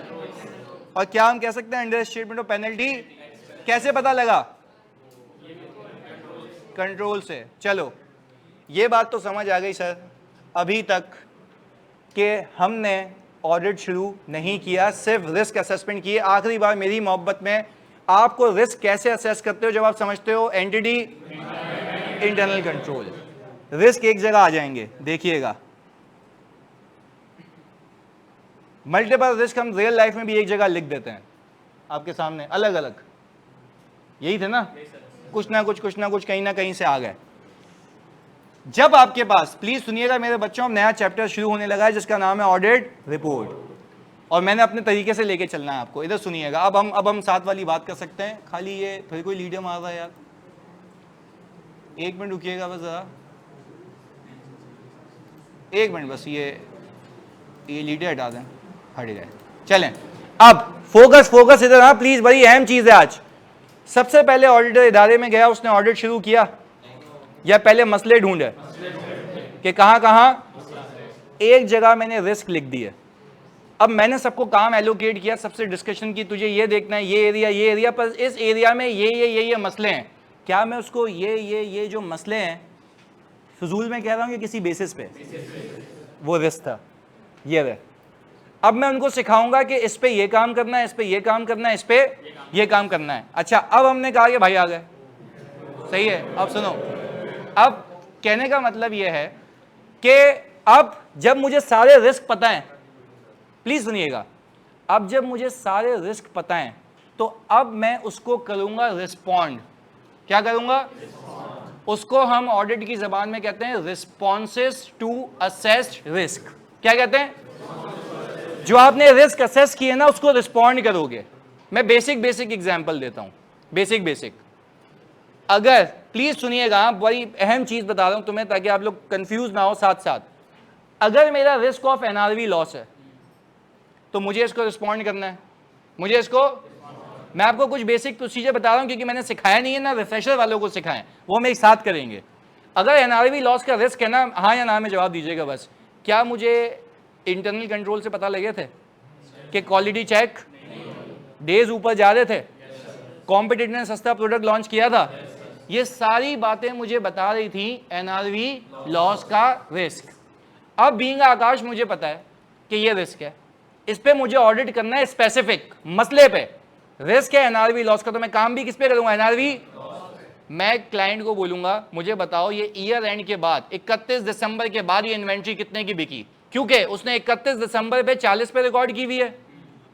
और क्या हम कह सकते हैं अंडर स्टेटमेंट ऑफ पेनल्टी कैसे पता लगा? कंट्रोल से। चलो ये बात तो समझ आ गई सर अभी तक कि हमने ऑडिट शुरू नहीं किया, सिर्फ रिस्क असेसमेंट किए। आखिरी बार मेरी मोहब्बत में, आपको रिस्क कैसे असेस करते हो? जब आप समझते हो एंटिटी, इंटरनल कंट्रोल, रिस्क एक जगह आ जाएंगे, देखिएगा। मल्टीपल रिस्क हम रियल लाइफ में भी एक जगह लिख देते हैं आपके सामने, अलग अलग। यही थे ना, कुछ ना कुछ कहीं ना कहीं से आ गए। जब आपके पास, प्लीज सुनिएगा मेरे बच्चों, अब नया चैप्टर शुरू होने लगा है जिसका नाम है ऑडिट रिपोर्ट, और मैंने अपने तरीके से लेके चलना है आपको। इधर सुनिएगा, अब हम साथ वाली बात कर सकते हैं। खाली ये फिर कोई लीडर मार रहा है यार, एक मिनट रुकिएगा बस जरा। एक मिनट बस, ये लीडर हटा दें, हट गए। चलें अब फोकस फोकस इधर, हाँ प्लीज, बड़ी अहम चीज है आज। सबसे पहले ऑडिटर इदारे में गया, उसने ऑडिट शुरू किया, या पहले मसले ढूंढे कि कहां कहां। एक जगह मैंने रिस्क लिख दी है, अब मैंने सबको काम एलोकेट किया, सबसे डिस्कशन की, तुझे ये देखना है ये एरिया, पर इस एरिया में ये मसले हैं। क्या मैं उसको ये जो मसले हैं फजूल में कह रहा हूं कि किसी बेसिस पे? वो रिस्क था, ये रहे। अब मैं उनको सिखाऊंगा कि इस पे ये काम करना है, इस पे ये काम करना है, इस पे ये काम करना है। अच्छा, अब हमने कहा कि भाई आ गए, सही है। अब सुनो, अब कहने का मतलब ये है कि अब जब मुझे सारे रिस्क पता हैं, प्लीज सुनिएगा, अब जब मुझे सारे रिस्क पता हैं तो अब मैं उसको करूंगा रिस्पॉन्ड। क्या करूंगा? उसको हम ऑडिट की जबान में कहते हैं रिस्पॉन्सेस टू असेस्ड रिस्क। क्या कहते हैं? जो आपने रिस्क असेस किए ना उसको रिस्पॉन्ड करोगे। मैं बेसिक एग्जांपल देता हूं, बेसिक। अगर प्लीज सुनिएगा, बड़ी अहम चीज बता रहा हूं तुम्हें ताकि आप लोग कंफ्यूज ना हो साथ साथ। अगर मेरा रिस्क ऑफ एनआरवी लॉस है तो मुझे इसको रिस्पॉन्ड करना है, मुझे इसको, मैं आपको कुछ बेसिक प्रोसीजर बता रहा हूं क्योंकि मैंने सिखाया नहीं है ना, रिफ्रेशर वालों को सिखाएं, वो हम एक साथ करेंगे। अगर एनआरवी लॉस का रिस्क है ना, हाँ या ना में जवाब दीजिएगा बस। क्या मुझे इंटरनल कंट्रोल से पता लगे थे कि क्वालिटी चेक डेज ऊपर जा रहे थे, कॉम्पिटिटर ने सस्ता प्रोडक्ट लॉन्च किया था? ये सारी बातें मुझे बता रही थी एनआरवी लॉस का रिस्क। अब बीइंग आकाश मुझे पता है कि ये रिस्क है, इस पे मुझे ऑडिट करना है स्पेसिफिक मसले पे। रिस्क है एनआरवी लॉस का, तो मैं काम भी किस पे करूंगा? एनआरवी। मैं क्लाइंट को बोलूंगा मुझे बताओ ये ईयर एंड के बाद 31 दिसंबर के बाद ये इन्वेंट्री कितने की बिकी, क्योंकि उसने 31 दिसंबर पे 40 पे रिकॉर्ड की हुई है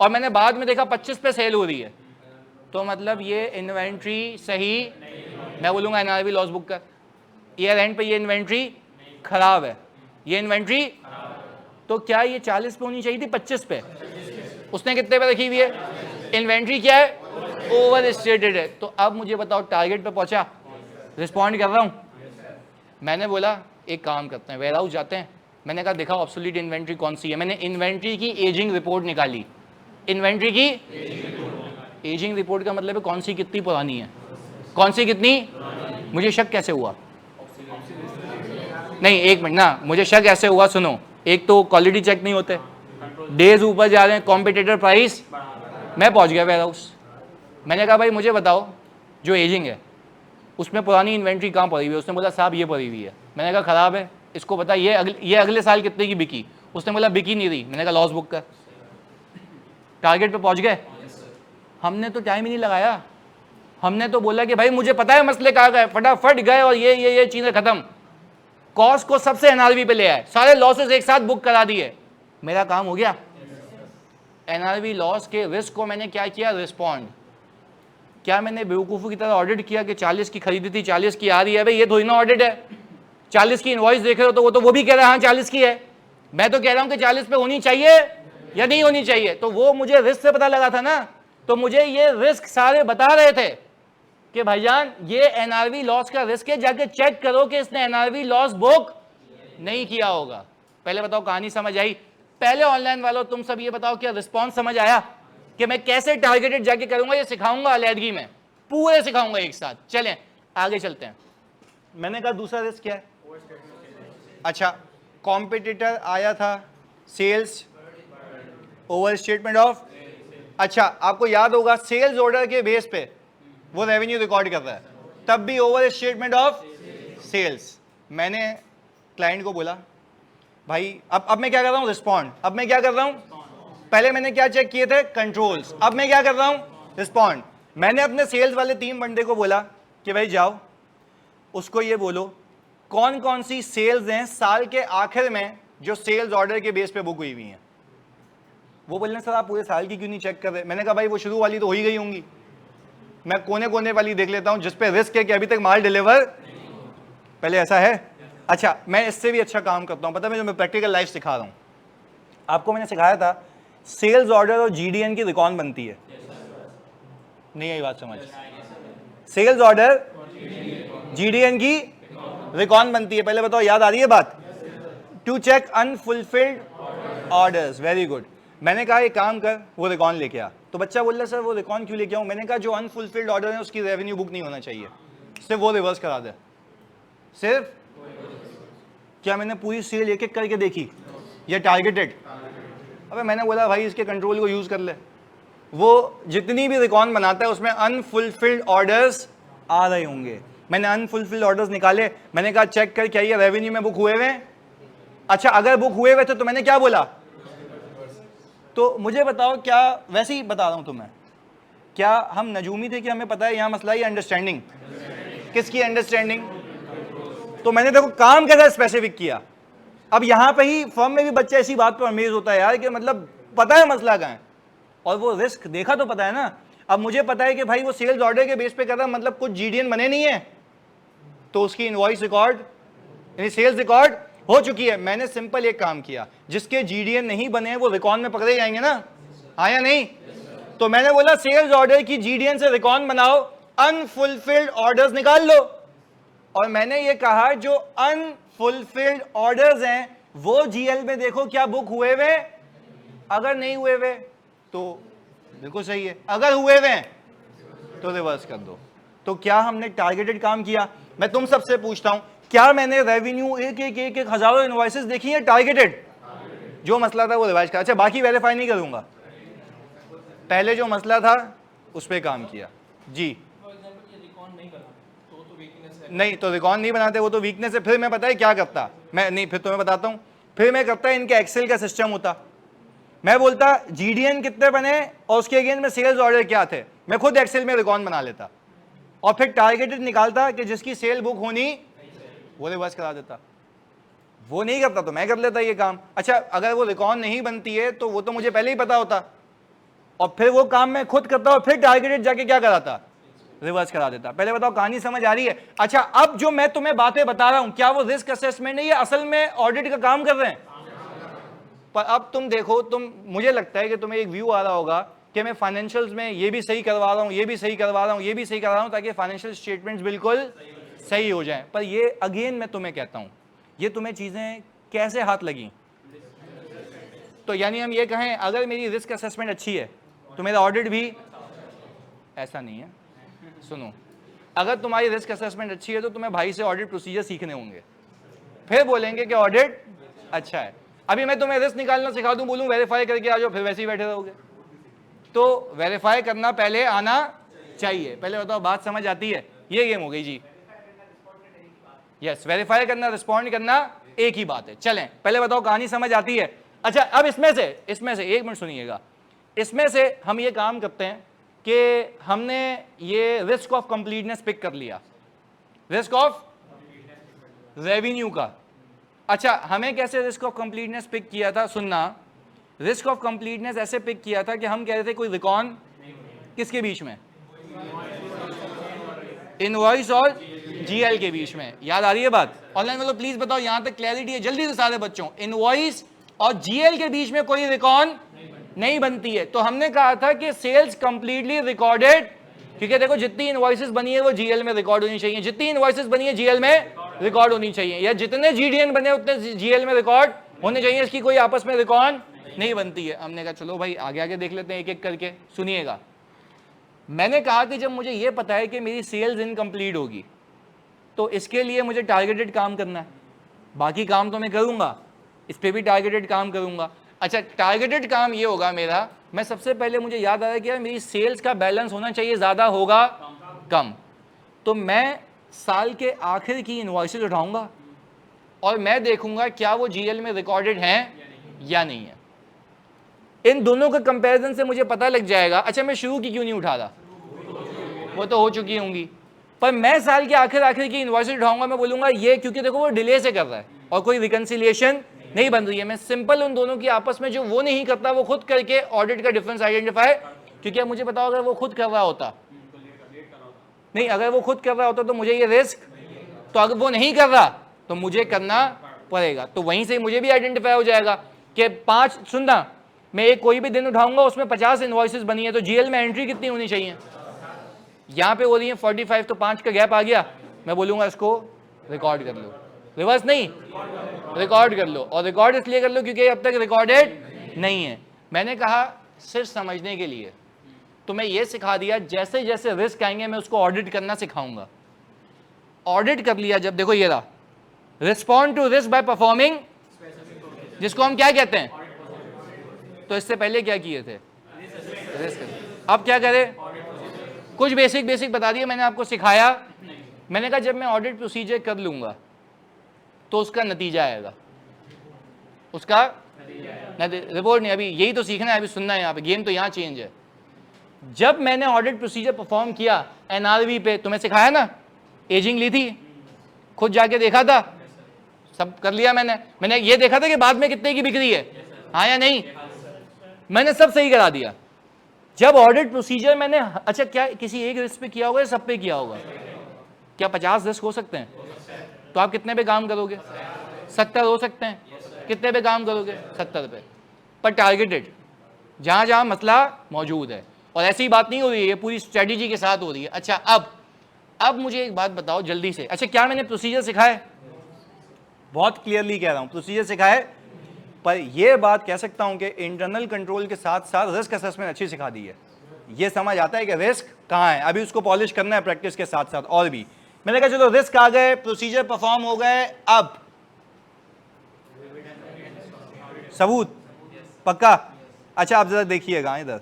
और मैंने बाद में देखा 25 पे सेल हो रही है, तो मतलब ये इन्वेंट्री सही। मैं बोलूंगा एनआरवी लॉस बुक कर, ईयर एंड पे ये इन्वेंट्री खराब है, ये इन्वेंट्री। तो क्या ये 40 पे होनी चाहिए थी 25 पे? उसने कितने पे रखी हुई है? इन्वेंट्री क्या है? ओवर स्टेटेड है। तो अब मुझे बताओ टारगेट पे पहुंचा, रिस्पॉन्ड कर रहा हूं। मैंने बोला एक काम करते हैं, वेयर हाउस जाते हैं। मैंने कहा देखा ऑब्सोल्यूट इन्वेंट्री कौन सी है, मैंने इन्वेंट्री की एजिंग रिपोर्ट निकाली। इन्वेंट्री की एजिंग रिपोर्ट का मतलब है कौन सी कितनी पुरानी है, कौन सी कितनी। मुझे शक कैसे हुआ? नहीं एक मिनट ना, मुझे शक ऐसे हुआ, सुनो। एक तो क्वालिटी चेक नहीं होते, डेज ऊपर जा रहे हैं, कॉम्पिटिटर प्राइस। मैं पहुंच गया वेयर हाउस, मैंने कहा भाई मुझे बताओ जो एजिंग है उसमें पुरानी इन्वेंट्री कहाँ पड़ी हुई है? उसने बोला साहब ये पड़ी हुई है। मैंने कहा खराब है, इसको पता ये अगले साल कितने की बिकी? उसने बोला बिकी नहीं रही। मैंने कहा लॉस बुक कर। टारगेट पे पहुंच गए। हमने तो टाइम ही नहीं लगाया, हमने तो बोला कि भाई मुझे पता है मसले कहाँ गए, फटाफट गए और ये चीजें खत्म। कॉस्ट को सबसे एनआरवी पे ले आए, सारे लॉसेस एक साथ बुक करा दिए, मेरा काम हो गया। एनआरवी लॉस के रिस्क को मैंने क्या किया? रिस्पॉन्ड। क्या मैंने बेवकूफ़ों की तरह ऑडिट किया कि 40 की खरीदी थी 40 की आ रही है? भाई ये थोड़ी ना ऑडिट है। 40 की इनवॉइस देख रहे हो तो वो भी कह रहा है हाँ 40 की है, मैं तो कह रहा हूं कि 40 पे होनी चाहिए या नहीं होनी चाहिए। तो वो मुझे रिस्क से पता लगा था ना, तो मुझे ये रिस्क सारे बता रहे थे कि भाईजान ये एनआरवी लॉस का रिस्क है, जाके चेक करो कि इसने एनआरवी लॉस बुक नहीं किया होगा। पहले बताओ कहानी समझ आई? पहले ऑनलाइन वालों तुम सब ये बताओ क्या रिस्पॉन्स समझ आया कि मैं कैसे टारगेटेड जाके करूंगा? ये सिखाऊंगा अलहदगी में, पूरे सिखाऊंगा एक साथ। चलें आगे चलते हैं। मैंने कहा दूसरा रिस्क क्या है? अच्छा, कॉम्पिटिटर आया था, सेल्स ओवर स्टेटमेंट ऑफ। अच्छा आपको याद होगा सेल्स ऑर्डर के बेस पे वो रेवेन्यू रिकॉर्ड कर रहा है, तब भी ओवर स्टेटमेंट ऑफ सेल्स। मैंने क्लाइंट को बोला भाई अब मैं क्या कर रहा हूं? रिस्पॉन्ड। अब मैं क्या कर रहा हूं? पहले मैंने क्या चेक किए थे? कंट्रोल्स। अब मैं क्या कर रहा हूं? रिस्पॉन्ड। मैंने अपने सेल्स वाले टीम बंदे को बोला कि भाई जाओ उसको ये बोलो कौन कौन सी सेल्स हैं साल के आखिर में जो सेल्स ऑर्डर के बेस पे बुक हुई हुई हैं। वो बोलने सर आप पूरे साल की क्यों नहीं चेक कर रहे? मैंने कहा भाई वो शुरू वाली तो हो ही गई होंगी, मैं कोने कोने वाली देख लेता हूं जिसपे रिस्क है कि अभी तक माल डिलीवर पहले। ऐसा है? अच्छा मैं इससे भी अच्छा काम करता हूं, पता है मैं प्रैक्टिकल लाइफ सिखा रहा हूं आपको। मैंने सिखाया था सेल्स ऑर्डर और जीडीएन की रिकॉन बनती है, नहीं आई बात समझ? सेल्स ऑर्डर जीडीएन की रिकॉन बनती है, पहले बताओ याद आ रही है बात? To check unfulfilled orders, very good. मैंने कहा एक काम कर, वो रिकॉन लेके आ। तो बच्चा बोल रहा सर वो रिकॉन क्यों लेके आऊँ? मैंने कहा जो अनफुलफिल्ड ऑर्डर है उसकी रेवेन्यू बुक नहीं होना चाहिए, सिर्फ वो रिवर्स करा दे। सिर्फ क्या मैंने पूरी सेल एक एक करके देखी या टारगेटेड? अबे मैंने बोला भाई इसके कंट्रोल को यूज कर ले। वो जितनी भी रिकॉन बनाता है उसमें अनफुलफिल्ड ऑर्डर्स आ रहे होंगे। मैंने अनफुलफिल्ड ऑर्डर्स निकाले, मैंने कहा चेक कर क्या ये रेवेन्यू में बुक हुए हुए? अच्छा अगर बुक हुए हुए थे तो मैंने क्या बोला? तो मुझे बताओ, क्या वैसे ही बता रहा हूं तुम्हें, क्या हम नजूमी थे कि हमें पता है यहां मसला ही अंडरस्टैंडिंग? किसकी अंडरस्टैंडिंग? तो मैंने देखो काम कैसा स्पेसिफिक किया। अब यहां पे ही फर्म में भी बच्चा ऐसी बात पर अमेज होता है यार कि मतलब पता है मसला कहां है और वो रिस्क देखा तो पता है ना। अब मुझे पता है कि भाई वो सेल्स ऑर्डर के बेस पे कर रहा, मतलब कुछ जीडीएन बने नहीं है तो उसकी इनवॉइस रिकॉर्ड यानी सेल्स रिकॉर्ड हो चुकी है। मैंने सिंपल एक काम किया, जिसके जीडीएन नहीं बने हैं वो रिकॉन में पकड़े जाएंगे ना, हाँ या नहीं? तो मैंने बोला सेल्स ऑर्डर की जीडीएन से रिकॉन बनाओ, अनफुलफिल्ड ऑर्डर्स निकाल लो। और मैंने ये कहा जो अनफुलफिल्ड ऑर्डर्स हैं वो जीएल में देखो क्या बुक हुए हुए, अगर नहीं हुए हुए तो बिल्कुल सही है, अगर हुए हुए तो रिवर्स कर दो। तो क्या हमने टारगेटेड काम किया? मैं तुम सबसे पूछता हूं, क्या मैंने रेवेन्यू एक हजारों इनवॉइसेस देखी है टारगेटेड? जो मसला था वो रिवाइज कर, अच्छा बाकी वेरीफाई नहीं करूंगा, पहले जो मसला था उस पर काम किया जी। नहीं तो रिकॉर्ड नहीं बनाते, वो तो वीकनेस है। फिर मैं पता है क्या करता, मैं नहीं फिर तुम्हें बताता हूं, फिर मैं करता इनके एक्सेल का सिस्टम होता, मैं बोलता जीडीएन कितने बने और उसके अगेंस्ट में सेल्स ऑर्डर क्या थे, मैं खुद एक्सेल में रिकॉर्ड बना लेता और फिर टारगेटेड निकालता कि जिसकी सेल बुक होनी वो रिवर्स करा देता। वो नहीं करता तो मैं कर लेता ये काम। अच्छा अगर वो रिकॉर्ड नहीं बनती है तो वो तो मुझे पहले ही पता होता और फिर वो काम मैं खुद करता और फिर टारगेटेड जाके क्या कराता, रिवर्स करा देता। पहले बताओ कहानी समझ आ रही है? अच्छा अब जो मैं तुम्हें बातें बता रहा हूं क्या वो रिस्क असेसमेंट है या असल में ऑडिट का काम कर रहे हैं? पर अब तुम देखो, मुझे लगता है कि तुम्हें एक व्यू आ रहा होगा कि मैं फाइनेंशियल्स में ये भी सही करवा रहा हूं, ये भी सही करवा रहा हूं, ये भी सही करवा रहा हूं ताकि फाइनेंशियल स्टेटमेंट्स बिल्कुल सही हो जाएं। पर ये अगेन मैं तुम्हें कहता हूं, ये तुम्हें चीजें कैसे हाथ लगी? तो यानी हम ये कहें अगर मेरी रिस्क असेसमेंट अच्छी है तो मेरा ऑडिट भी ऐसा नहीं है। सुनो, अगर तुम्हारी रिस्क असेसमेंट अच्छी है तो तुम्हें भाई से ऑडिट प्रोसीजर सीखने होंगे, फिर बोलेंगे कि ऑडिट अच्छा है। अभी मैं तुम्हें रिस्क निकालना सिखा दूं, बोलूं वेरीफाई करके आ जाओ, फिर वैसे ही बैठे रहोगे। तो वेरीफाई करना पहले आना चाहिए। पहले बताओ बात समझ आती है? ये गेम हो गई जी। यस, वेरीफाई करना रिस्पॉन्ड करना एक ही बात है। चलें पहले बताओ कहानी समझ आती है? अच्छा अब इसमें से एक मिनट सुनिएगा, इसमें से हम ये काम करते हैं कि हमने ये रिस्क ऑफ कंप्लीटनेस पिक कर लिया, रिस्क ऑफ रेवेन्यू का। अच्छा हमें कैसे रिस्क ऑफ कंप्लीटनेस पिक किया था? सुनना, रिस्क ऑफ कंप्लीटनेस ऐसे पिक किया था कि हम कह रहे थे कोई रिकॉन किसके बीच में, इनवॉइस और जीएल के बीच में। याद आ रही है बात? ऑनलाइन वालों प्लीज बताओ, यहां तक क्लैरिटी है जल्दी से सारे बच्चों। इनवॉइस और जीएल के बीच में कोई रिकॉन नहीं बनती है। तो हमने कहा था कि सेल्स कंप्लीटली रिकॉर्डेड, क्योंकि देखो जितनी इनवॉइसेस बनी है वो जीएल में रिकॉर्ड होनी चाहिए, जितनी इनवॉइसेस बनी है जीएल में रिकॉर्ड होनी चाहिए, या जितने जीडीएन बने उतने जीएल में रिकॉर्ड होने चाहिए। इसकी कोई आपस में रिकॉर्ड नहीं बनती है। हमने कहा चलो भाई आगे आगे देख लेते हैं एक एक करके। सुनिएगा, मैंने कहा कि जब मुझे यह पता है कि मेरी सेल्स इनकम्प्लीट होगी तो इसके लिए मुझे टारगेटेड काम करना है। बाकी काम तो मैं करूंगा, इस पर भी टारगेटेड काम करूंगा। अच्छा टारगेटेड काम ये होगा मेरा, मैं सबसे पहले मुझे याद आ रहा है कि यार मेरी सेल्स का बैलेंस होना चाहिए, ज़्यादा होगा कम। तो मैं साल के आखिर की इनवॉइसेस उठाऊंगा और मैं देखूंगा क्या वो जीएल में रिकॉर्डेड हैं या नहीं है। इन दोनों के कंपैरिजन से मुझे पता लग जाएगा। अच्छा मैं शुरू की क्यों नहीं उठा रहा, वो तो हो चुकी होंगी, पर मैं साल के आखिर की इनवॉइसेस उठाऊंगा। मैं बोलूंगा ये क्योंकि देखो वो डिले से कर रहा है और कोई रिकंसिलिएशन नहीं बन रही है। मैं सिंपल उन दोनों की आपस में जो वो नहीं करता वो खुद करके ऑडिट का डिफरेंस आइडेंटिफाई, क्योंकि अब मुझे बताओ अगर वो खुद कर रहा होता, नहीं अगर वो खुद कर रहा होता तो मुझे ये रिस्क, तो अगर वो नहीं कर रहा तो मुझे करना पड़ेगा। तो वहीं से मुझे भी आइडेंटिफाई हो जाएगा कि 5, सुनना, मैं एक कोई भी दिन उठाऊंगा उसमें 50 इनवॉइसेस बनी है तो जीएल में एंट्री कितनी होनी चाहिए? यहाँ पे हो रही है 45, तो 5 का गैप आ गया, मैं बोलूंगा इसको रिकॉर्ड कर लो। रिवर्स नहीं, रिकॉर्ड कर लो। और रिकॉर्ड इसलिए कर लो क्योंकि अब तक रिकॉर्डेड नहीं है। मैंने कहा सिर्फ समझने के लिए, तो मैं ये सिखा दिया जैसे जैसे रिस्क आएंगे मैं उसको ऑडिट करना सिखाऊंगा। ऑडिट कर लिया जब, देखो ये रहा, respond to risk by performing, जिसको हम क्या कहते हैं, तो इससे पहले क्या किए थे, रिस्क। अब क्या करें, कुछ बेसिक बता दिए मैंने आपको, सिखाया। मैंने कहा जब मैं ऑडिट प्रोसीजर कर लूंगा तो उसका नतीजा आएगा, उसका रिपोर्ट नहीं, अभी यही तो सीखना है, अभी सुनना है, यहाँ पे गेम तो यहाँ चेंज है। जब मैंने ऑडिट प्रोसीजर परफॉर्म किया एनआरवी पे, तुम्हें सिखाया ना, एजिंग ली थी, खुद जाके देखा था, सब कर लिया मैंने ये देखा था कि बाद में कितने की बिक्री है, हाँ या नहीं, मैंने सब सही करा दिया। जब ऑडिट प्रोसीजर मैंने, अच्छा क्या किसी एक रिस्क पे किया होगा या सब पे किया होगा, क्या 50 रिस्क हो सकते हैं, तो आप कितने पे काम करोगे, 70 हो सकते हैं, कितने पे काम करोगे, 70 पे, पर टारगेटेड, जहां जहां मसला मौजूद है। और ऐसी बात नहीं हो रही है, ये पूरी स्ट्रेटेजी के साथ हो रही है। अच्छा अब मुझे एक बात बताओ जल्दी से, अच्छा क्या मैंने प्रोसीजर सिखाया, बहुत क्लियरली कह रहा हूं, प्रोसीजर सिखाए, पर यह बात कह सकता हूं कि इंटरनल कंट्रोल के साथ साथ रिस्क असेसमेंट अच्छी सिखा दी है। ये समझ आता है कि रिस्क कहां है, अभी उसको पॉलिश करना है प्रैक्टिस के साथ साथ। और भी मैंने कहा चलो रिस्क आ गए, प्रोसीजर परफॉर्म हो गए, अब सबूत पक्का। अच्छा आप जरा देखिएगा इधर,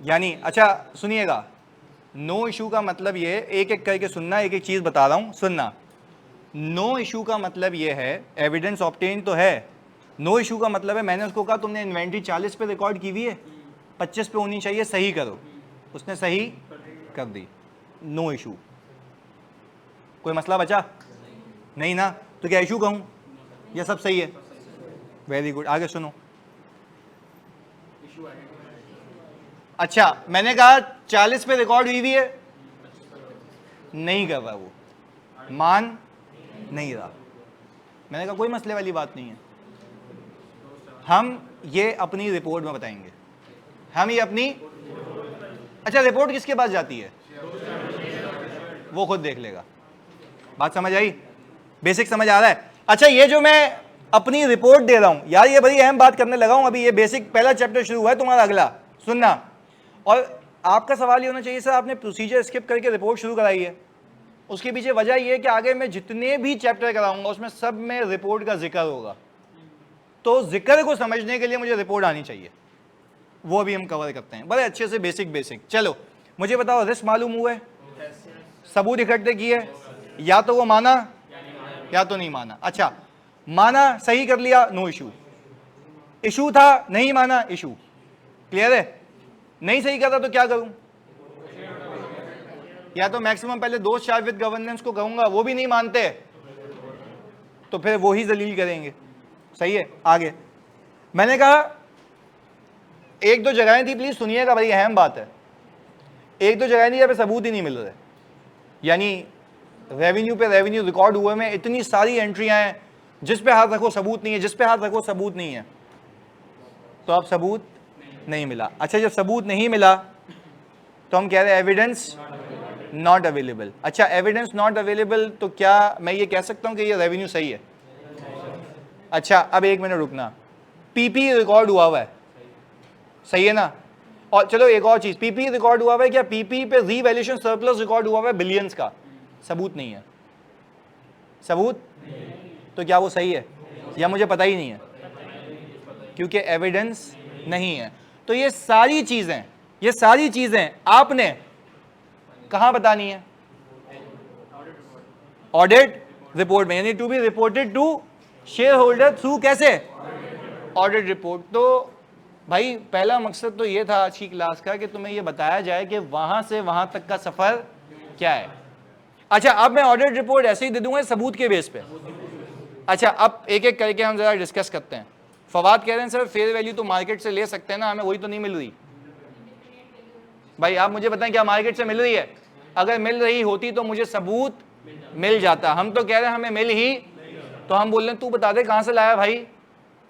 यानी अच्छा सुनिएगा, नो इशू का मतलब ये, एक एक करके सुनना, एक एक चीज बता रहा हूं, सुनना। नो इशू का मतलब ये है, एविडेंस ऑब्टेन तो है, नो इशू का मतलब है मैंने उसको कहा तुमने इन्वेंट्री 40 पे रिकॉर्ड की हुई है, 25 पे होनी चाहिए, सही करो, उसने सही कर दी, नो इशू। कोई मसला बचा नहीं ना, तो क्या इशू कहूं, यह सब सही है, वेरी गुड, आगे सुनो। अच्छा मैंने कहा 40 पे रिकॉर्ड हुई है, नहीं कर रहा वो, मान नहीं रहा, मैंने कहा कोई मसले वाली बात नहीं है, हम ये अपनी रिपोर्ट में बताएंगे, हम ये अपनी, अच्छा रिपोर्ट किसके पास जाती है, वो खुद देख लेगा। बात समझ आई, बेसिक समझ आ रहा है। अच्छा ये जो मैं अपनी रिपोर्ट दे रहा हूं यार, ये बड़ी अहम बात करने लगा हूं अभी, ये बेसिक पहला चैप्टर शुरू हुआ है तुम्हारा, अगला सुनना। और आपका सवाल ये होना चाहिए सर आपने प्रोसीजर स्किप करके रिपोर्ट शुरू कराई है, उसके पीछे वजह यह है कि आगे मैं जितने भी चैप्टर कराऊंगा उसमें सब में रिपोर्ट का जिक्र होगा, तो जिक्र को समझने के लिए मुझे रिपोर्ट आनी चाहिए, वो भी हम कवर करते हैं बड़े अच्छे से, बेसिक। चलो मुझे बताओ, रिस्क मालूम हुए, सबूत इकट्ठे किए, या तो वो माना या तो नहीं माना। अच्छा माना, सही कर लिया, नो इशू, इशू था नहीं माना, इशू, क्लियर है, नहीं सही करता तो क्या करूं, या तो मैक्सिमम पहले दोस्त शार्प विद गवर्नेंस को कहूंगा, वो भी नहीं मानते तो फिर वो ही जलील करेंगे, सही है। आगे मैंने कहा एक दो जगहें थी, प्लीज सुनिएगा, बड़ी अहम बात है, एक दो जगहें थी जहाँ पे सबूत ही नहीं मिल रहे, यानी रेवेन्यू पे रेवेन्यू रिकॉर्ड हुए में इतनी सारी एंट्रियां हैं, जिस पे हाथ रखो सबूत नहीं है, जिस पे हाथ रखो सबूत नहीं है, तो अब सबूत नहीं मिला। अच्छा जब सबूत नहीं मिला तो हम कह रहे हैं एविडेंस नॉट अवेलेबल। अच्छा एविडेंस नॉट अवेलेबल, तो क्या मैं ये कह सकता हूं कि ये रेवेन्यू सही है? अच्छा अब एक मिनट रुकना, पीपी रिकॉर्ड हुआ है, सही है ना, और चलो एक और चीज, पीपी रिकॉर्ड हुआ है, क्या पीपी पे रीवैल्यूएशन सरप्लस रिकॉर्ड हुआ है बिलियंस का, सबूत नहीं है, सबूत, तो क्या वो सही है या मुझे पता ही नहीं है, क्योंकि एविडेंस नहीं है। तो ये सारी चीजें आपने कहां बतानी है? ऑडिट रिपोर्ट में, यानी to be reported to shareholder through कैसे? Audit report. तो भाई पहला मकसद तो ये था आज की क्लास का कि तुम्हें ये बताया जाए कि वहां से वहां तक का सफर क्या है। अच्छा अब मैं ऑडिट रिपोर्ट ऐसे ही दे दूंगा सबूत के बेस पे। अच्छा अब एक एक करके हम जरा डिस्कस करते हैं। फवाद कह रहे हैं सर फेयर वैल्यू तो मार्केट से ले सकते हैं ना, हमें वही तो नहीं मिल रही। भाई आप मुझे बताएं क्या मार्केट से मिल रही है? अगर मिल रही होती तो मुझे सबूत मिल जाता। हम तो कह रहे हैं हमें मिल ही, तो हम बोल रहे हैं तू बता दे कहां से लाया भाई,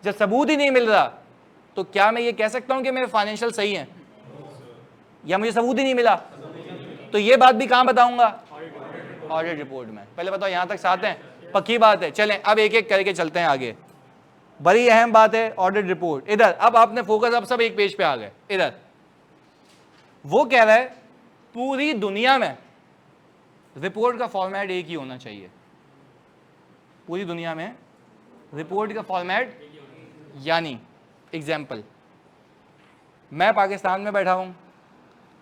जब सबूत ही नहीं मिल रहा तो क्या मैं ये कह सकता हूं कि मेरे फाइनेंशियल सही हैं या मुझे सबूत ही नहीं मिला? तो ये बात भी कहां बताऊंगा? ऑडिट रिपोर्ट में। पहले बताओ यहां तक साथ हैं, पक्की बात है। चलें अब एक एक करके चलते हैं आगे, बड़ी अहम बात है ऑडिट रिपोर्ट। इधर अब आपने फोकस, अब सब एक पेज पे आ गए। इधर वो कह रहा है पूरी दुनिया में रिपोर्ट का फॉर्मेट एक ही होना चाहिए, पूरी दुनिया में रिपोर्ट का फॉर्मेट। यानी एग्जाम्पल, मैं पाकिस्तान में बैठा हूं,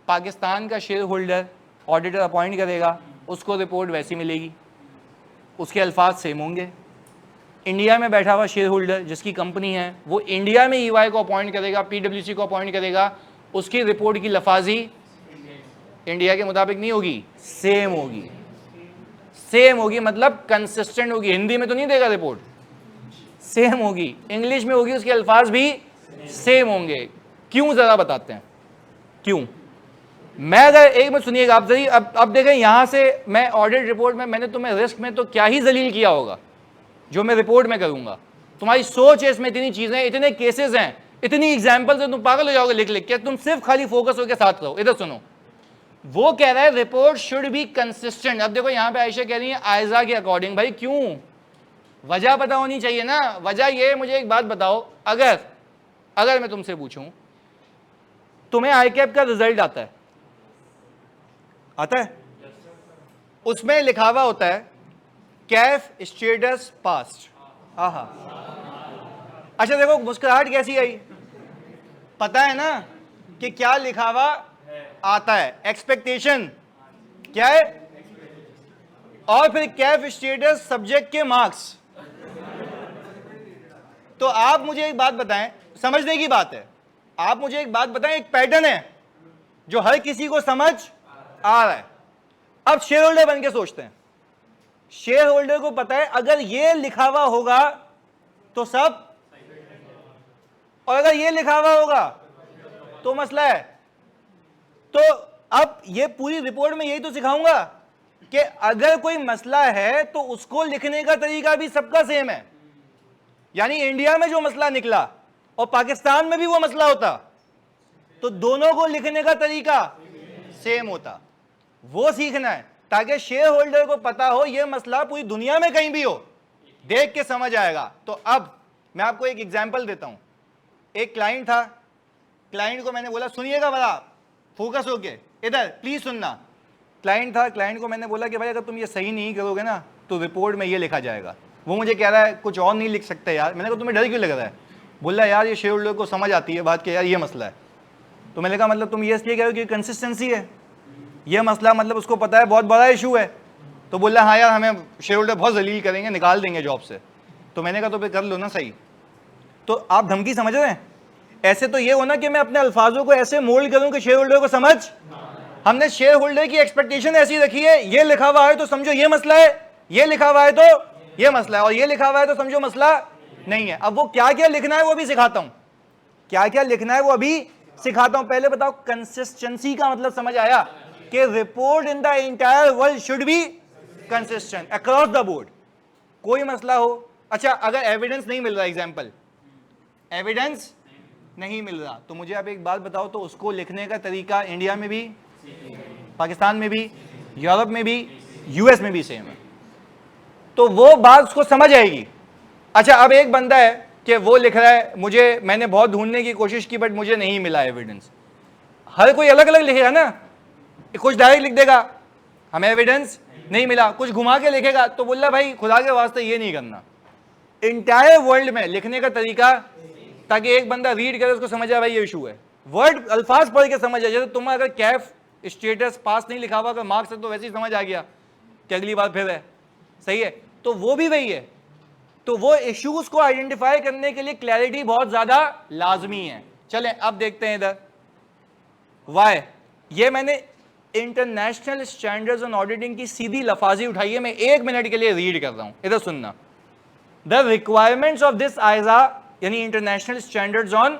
पाकिस्तान का शेयर होल्डर ऑडिटर अपॉइंट करेगा, उसको रिपोर्ट वैसी मिलेगी, उसके अल्फाज सेम होंगे। इंडिया में बैठा हुआ शेयर होल्डर जिसकी कंपनी है वो इंडिया में ईवाई को अपॉइंट करेगा, पीडब्ल्यूसी को अपॉइंट करेगा, उसकी रिपोर्ट की लफाजी इंडिया के मुताबिक नहीं होगी, सेम होगी। सेम होगी मतलब कंसिस्टेंट होगी, हिंदी में तो नहीं देगा रिपोर्ट, सेम होगी, इंग्लिश में होगी, उसके अल्फाज भी सेम होंगे। क्यों जरा बताते हैं क्यों। मैं अगर एक मिनट सुनिएगा आप जरी, अब देखें यहां से मैं ऑडिट रिपोर्ट में मैंने तुम्हें रिस्क में तो क्या ही जलील किया होगा जो मैं रिपोर्ट में करूंगा। तुम्हारी सोच है इसमें, इतनी चीजें, इतने केसेस हैं, इतनी एग्जांपल्स हैं, तुम पागल हो जाओगे लिख लिख के। तुम सिर्फ खाली फोकस होकर साथ रहो। इधर सुनो, वो कह रहा है रिपोर्ट शुड बी कंसिस्टेंट। अब देखो यहां पे आयशा कह रही है आयजा के अकॉर्डिंग। भाई क्यों, वजह पता होनी चाहिए ना। वजह ये, मुझे एक बात बताओ, अगर मैं तुमसे पूछूं तुम्हें आईकैप का रिजल्ट आता है, उसमें लिखा हुआ होता है कैफ स्टेटस पास्ट। आहा, अच्छा देखो मुस्कुराहट कैसी आई, पता है ना कि क्या लिखा हुआ आता है, एक्सपेक्टेशन क्या है, और फिर कैफ स्टेटस सब्जेक्ट के मार्क्स। तो आप मुझे एक बात बताएं, समझने की बात है, आप मुझे एक बात बताएं, एक पैटर्न है जो हर किसी को समझ आ रहा है। अब शेयर होल्डर बन के सोचते हैं, शेयर होल्डर को पता है अगर ये लिखा हुआ होगा तो सब, और अगर ये लिखा हुआ होगा तो मसला है। तो अब ये पूरी रिपोर्ट में यही तो सिखाऊंगा कि अगर कोई मसला है तो उसको लिखने का तरीका भी सबका सेम है। यानी इंडिया में जो मसला निकला और पाकिस्तान में भी वो मसला होता तो दोनों को लिखने का तरीका सेम होता। वो सीखना है ताकि शेयर होल्डर को पता हो ये मसला पूरी दुनिया में कहीं भी हो, देख के समझ आएगा। तो अब मैं आपको एक एग्जांपल देता हूं। एक क्लाइंट था, क्लाइंट को मैंने बोला सुनिएगा बड़ा फोकस होके, इधर प्लीज सुनना। क्लाइंट था, क्लाइंट को मैंने बोला कि भाई अगर तुम ये सही नहीं करोगे ना तो रिपोर्ट में ये लिखा जाएगा। वो मुझे कह रहा है कुछ और नहीं लिख सकते यार। मैंने कहा तुम्हें डर क्यों लग रहा है? बोला यार ये शेयर होल्डर को समझ आती है बात कि यार ये मसला है। तो मैंने कहा मतलब तुम ये इसलिए कह रहे हो कि कंसिस्टेंसी है, ये मसला मतलब उसको पता है बहुत बड़ा इशू है। तो बोला हाँ यार हमें शेयर होल्डर बहुत जलील करेंगे, निकाल देंगे जॉब से। तो मैंने कहा तो फिर कर लो ना सही। तो आप धमकी समझ रहे हैं? ऐसे तो ये होना कि मैं अपने अल्फाजों को ऐसे मोल्ड करूं कि शेयर होल्डर को समझ। हमने शेयर होल्डर की एक्सपेक्टेशन ऐसी रखी है, ये लिखा हुआ है तो समझो ये मसला है, ये लिखा हुआ है तो ये मसला है, और ये लिखा हुआ है तो समझो मसला नहीं है। अब वो क्या क्या लिखना है वो भी सिखाता हूं, क्या क्या लिखना है वो अभी सिखाता हूं। पहले बताओ कंसिस्टेंसी का मतलब समझ आया कि report in the entire world should be consistent across the board. कोई मसला हो, अच्छा अगर एविडेंस नहीं मिल रहा, एग्जांपल एविडेंस नहीं मिल रहा तो मुझे आप एक बात बताओ, तो उसको लिखने का तरीका इंडिया में भी, पाकिस्तान में भी, यूरोप में भी, यूएस में भी सेम है। तो वो बात उसको समझ आएगी। अच्छा अब एक बंदा है कि वो लिख रहा है मुझे, मैंने बहुत ढूंढने की कोशिश की बट मुझे नहीं मिला एविडेंस। हर कोई अलग अलग लिखेगा ना, कुछ डायरेक्ट लिख देगा हमें एविडेंस नहीं मिला, कुछ घुमा के लिखेगा। तो बोला भाई खुदा के वास्ते ये नहीं करना, इंटायर वर्ल्ड में लिखने का तरीका, ताकि एक बंदा रीड करे उसको समझ आए भाई ये इशू है, वर्ड अल्फाज पढ़ के समझ आए। जैसे तुम अगर कैफ स्टेटस पास नहीं लिखा हुआ, अगर मार्क्स है तो वैसे ही समझ आ गया कि अगली बार फिर है, सही है। तो वो भी वही है। तो वो इश्यूज को आइडेंटिफाई करने के लिए क्लैरिटी बहुत ज्यादा लाजमी है। चलें अब देखते हैं इधर वाई। ये मैंने इंटरनेशनल स्टैंडर्ड्स ऑन ऑडिटिंग की सीधी लफाजी उठाई है, मैं 1 मिनट के लिए रीड कर रहा हूं, इधर सुनना। The requirements of this ISA यानी international standards on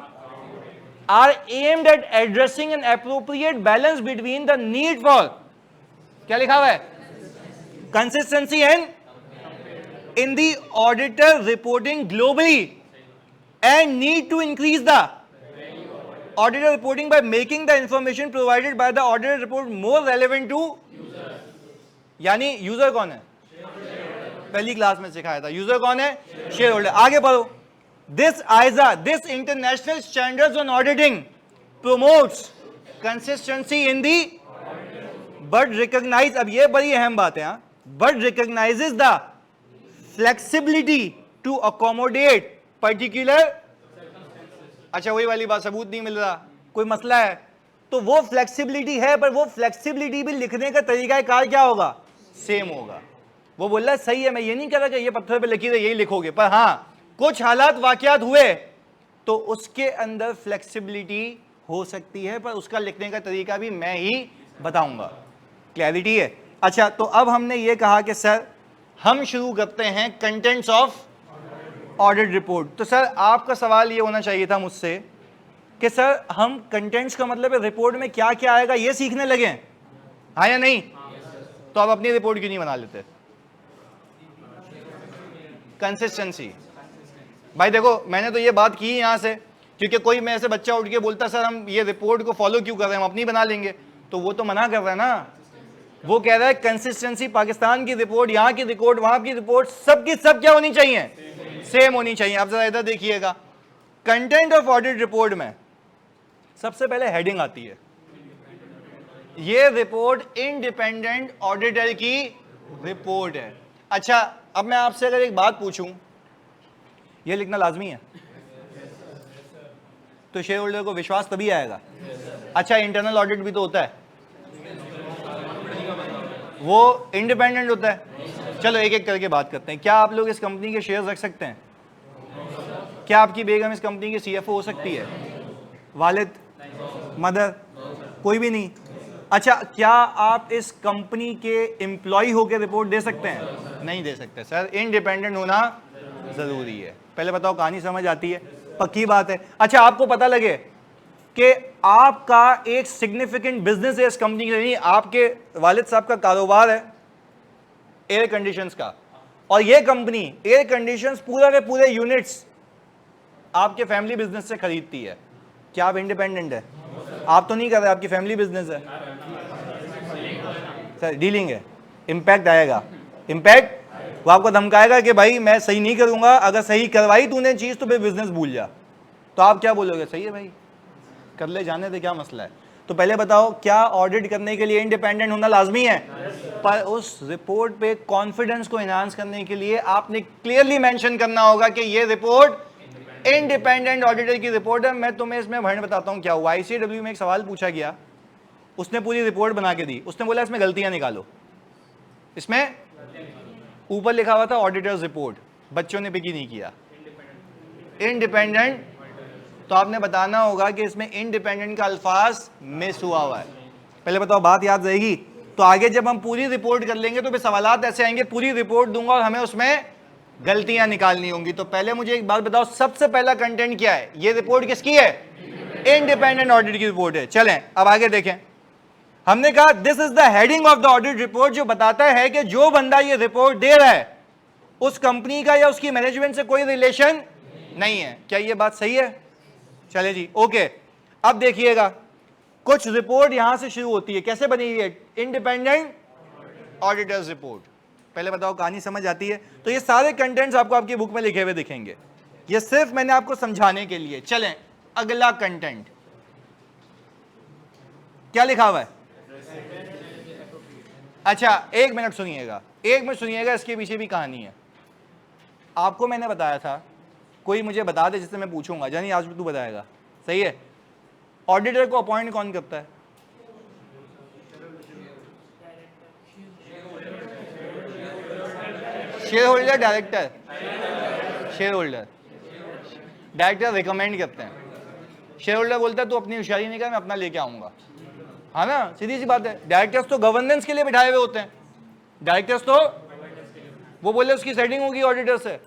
are aimed at addressing an appropriate balance between the need for, क्या लिखा हुआ है, consistency and in the auditor reporting globally and need to increase the auditor reporting by making the information provided by the auditor report more relevant to users. यानी user कौन है? पहली class में सिखाया था, यूजर कौन है? Shareholder. आगे पढ़ो, this ISA, this international standards on auditing promotes consistency in the but recognise, अब ये बड़ी अहम बात है, but recognises the flexibility to accommodate particular, अच्छा वही वाली बात, सबूत नहीं मिल रहा, कोई मसला है, तो वो फ्लेक्सिबिलिटी है, पर वो फ्लेक्सिबिलिटी भी लिखने का तरीका कार क्या होगा? सेम होगा। वो बोल रहा है सही है, मैं ये नहीं कह रहा कि ये पत्थर पे लिखी है यही लिखोगे, पर हाँ कुछ हालात वाकयात हुए तो उसके अंदर फ्लेक्सिबिलिटी हो सकती है, पर उसका लिखने का तरीका भी मैं ही बताऊंगा। क्लैरिटी है? अच्छा, तो अब हमने ये कहा कि सर हम शुरू करते हैं कंटेंट्स ऑफ ऑडिट रिपोर्ट। तो सर आपका सवाल ये होना चाहिए था मुझसे कि सर हम कंटेंट्स का मतलब है रिपोर्ट में क्या क्या आएगा ये सीखने लगे, हाँ या नहीं? तो आप अपनी रिपोर्ट क्यों नहीं बना लेते? कंसिस्टेंसी। भाई देखो, मैंने तो ये बात की यहां से, क्योंकि कोई में ऐसे बच्चा उठ के बोलता सर हम ये रिपोर्ट को फॉलो क्यों कर रहे हैं, हम अपनी बना लेंगे, तो वो तो मना कर रहा है ना। वो कह रहा है कंसिस्टेंसी, पाकिस्तान की रिपोर्ट, यहाँ की रिपोर्ट, वहां की रिपोर्ट, सबकी सब क्या होनी चाहिए? सेम होनी चाहिए। आप जरा इधर देखिएगा, कंटेंट ऑफ ऑडिट रिपोर्ट में सबसे पहले हेडिंग आती है, ये रिपोर्ट इंडिपेंडेंट ऑडिटर की रिपोर्ट है। अच्छा, अब मैं आपसे अगर एक बात पूछूं, ये लिखना लाजमी है तो शेयर होल्डर को विश्वास तभी आएगा। अच्छा, इंटरनल ऑडिट भी तो होता है, वो इंडिपेंडेंट होता है। चलो एक एक करके बात करते हैं। क्या आप लोग इस कंपनी के शेयर्स रख सकते हैं? क्या आपकी बेगम इस कंपनी की सीएफओ हो सकती है? वालिद, मदर, कोई भी नहीं। अच्छा, क्या आप इस कंपनी के एम्प्लॉय होकर रिपोर्ट दे सकते हैं? नहीं दे सकते सर, इंडिपेंडेंट होना जरूरी है। पहले बताओ, कहानी समझ आती है? पक्की बात है। अच्छा, आपको पता लगे कि आपका एक सिग्निफिकेंट बिजनेस है इस कंपनी के लिए, आपके वालिद साहब का कारोबार है एयर कंडीशंस का, और ये कंपनी एयर कंडीशंस पूरा के पूरे यूनिट्स आपके फैमिली बिजनेस से खरीदती है, क्या आप इंडिपेंडेंट है? आप तो नहीं कर रहे, आपकी फैमिली बिजनेस है सर, डीलिंग है, इंपैक्ट आएगा। इंपैक्ट वो आपको धमकाएगा कि भाई मैं सही नहीं करूंगा, अगर सही करवाई तूने चीज तो फिर बिजनेस भूल जा। तो आप क्या बोलोगे? सही है भाई, कर ले, जाने दे, क्या मसला है। तो पहले बताओ, क्या ऑडिट करने के लिए इंडिपेंडेंट होना लाजमी है? पर उस रिपोर्ट पे कॉन्फिडेंस को एनहांस करने के लिए आपने क्लियरली मेंशन करना होगा कि ये रिपोर्ट इंडिपेंडेंट ऑडिटर की रिपोर्ट है। मैं तुम्हें इसमें भरण बताता हूं क्या हुआ। ICAW में एक सवाल पूछा गया, उसने पूरी रिपोर्ट बना के दी, उसने बोला इसमें गलतियां निकालो। इसमें ऊपर लिखा हुआ था ऑडिटर्स रिपोर्ट, बच्चों ने पिकी नहीं किया इंडिपेंडेंट, तो आपने बताना होगा कि इसमें इंडिपेंडेंट का अल्फाज मिस हुआ है। पहले बताओ, बात याद रहेगी? तो आगे जब हम पूरी रिपोर्ट कर लेंगे तो फिर सवालात ऐसे आएंगे, पूरी रिपोर्ट दूंगा और हमें उसमें गलतियां निकालनी होंगी। तो पहले मुझे एक बात बताओ, सबसे पहला कंटेंट क्या है? ये रिपोर्ट किसकी है? इंडिपेंडेंट ऑडिट की रिपोर्ट है। चलें अब आगे देखें। हमने कहा this is the heading of the audit report, जो बताता है कि जो बंदा ये रिपोर्ट दे रहा है उस कंपनी का या उसकी मैनेजमेंट से कोई रिलेशन नहीं है। क्या ये बात सही है? चले जी, ओके। अब देखिएगा, कुछ रिपोर्ट यहां से शुरू होती है, कैसे बनी हुई है? Independent auditors report. पहले बताओ, कहानी समझ आती है? तो ये सारे कंटेंट्स आपको आपकी बुक में लिखे हुए दिखेंगे, ये सिर्फ मैंने आपको समझाने के लिए। चलें अगला कंटेंट, क्या लिखा हुआ है? अच्छा, एक मिनट सुनिएगा, एक मिनट सुनिएगा, इसके पीछे भी कहानी है। आपको मैंने बताया था, कोई मुझे बता दे जिससे मैं पूछूंगा, जानी आज भी तू बताएगा, सही है? ऑडिटर को अपॉइंट कौन करता है? Share holder, director? Share holder. Director recommend करते हैं, शेयर होल्डर बोलता है तू अपनी होशियारी नहीं कर, मैं अपना लेके आऊंगा, हाँ ना, सीधी सी बात है। डायरेक्टर्स तो गवर्नेंस के लिए बिठाए हुए होते हैं, डायरेक्टर्स तो वो बोले उसकी सेटिंग होगी ऑडिटर से,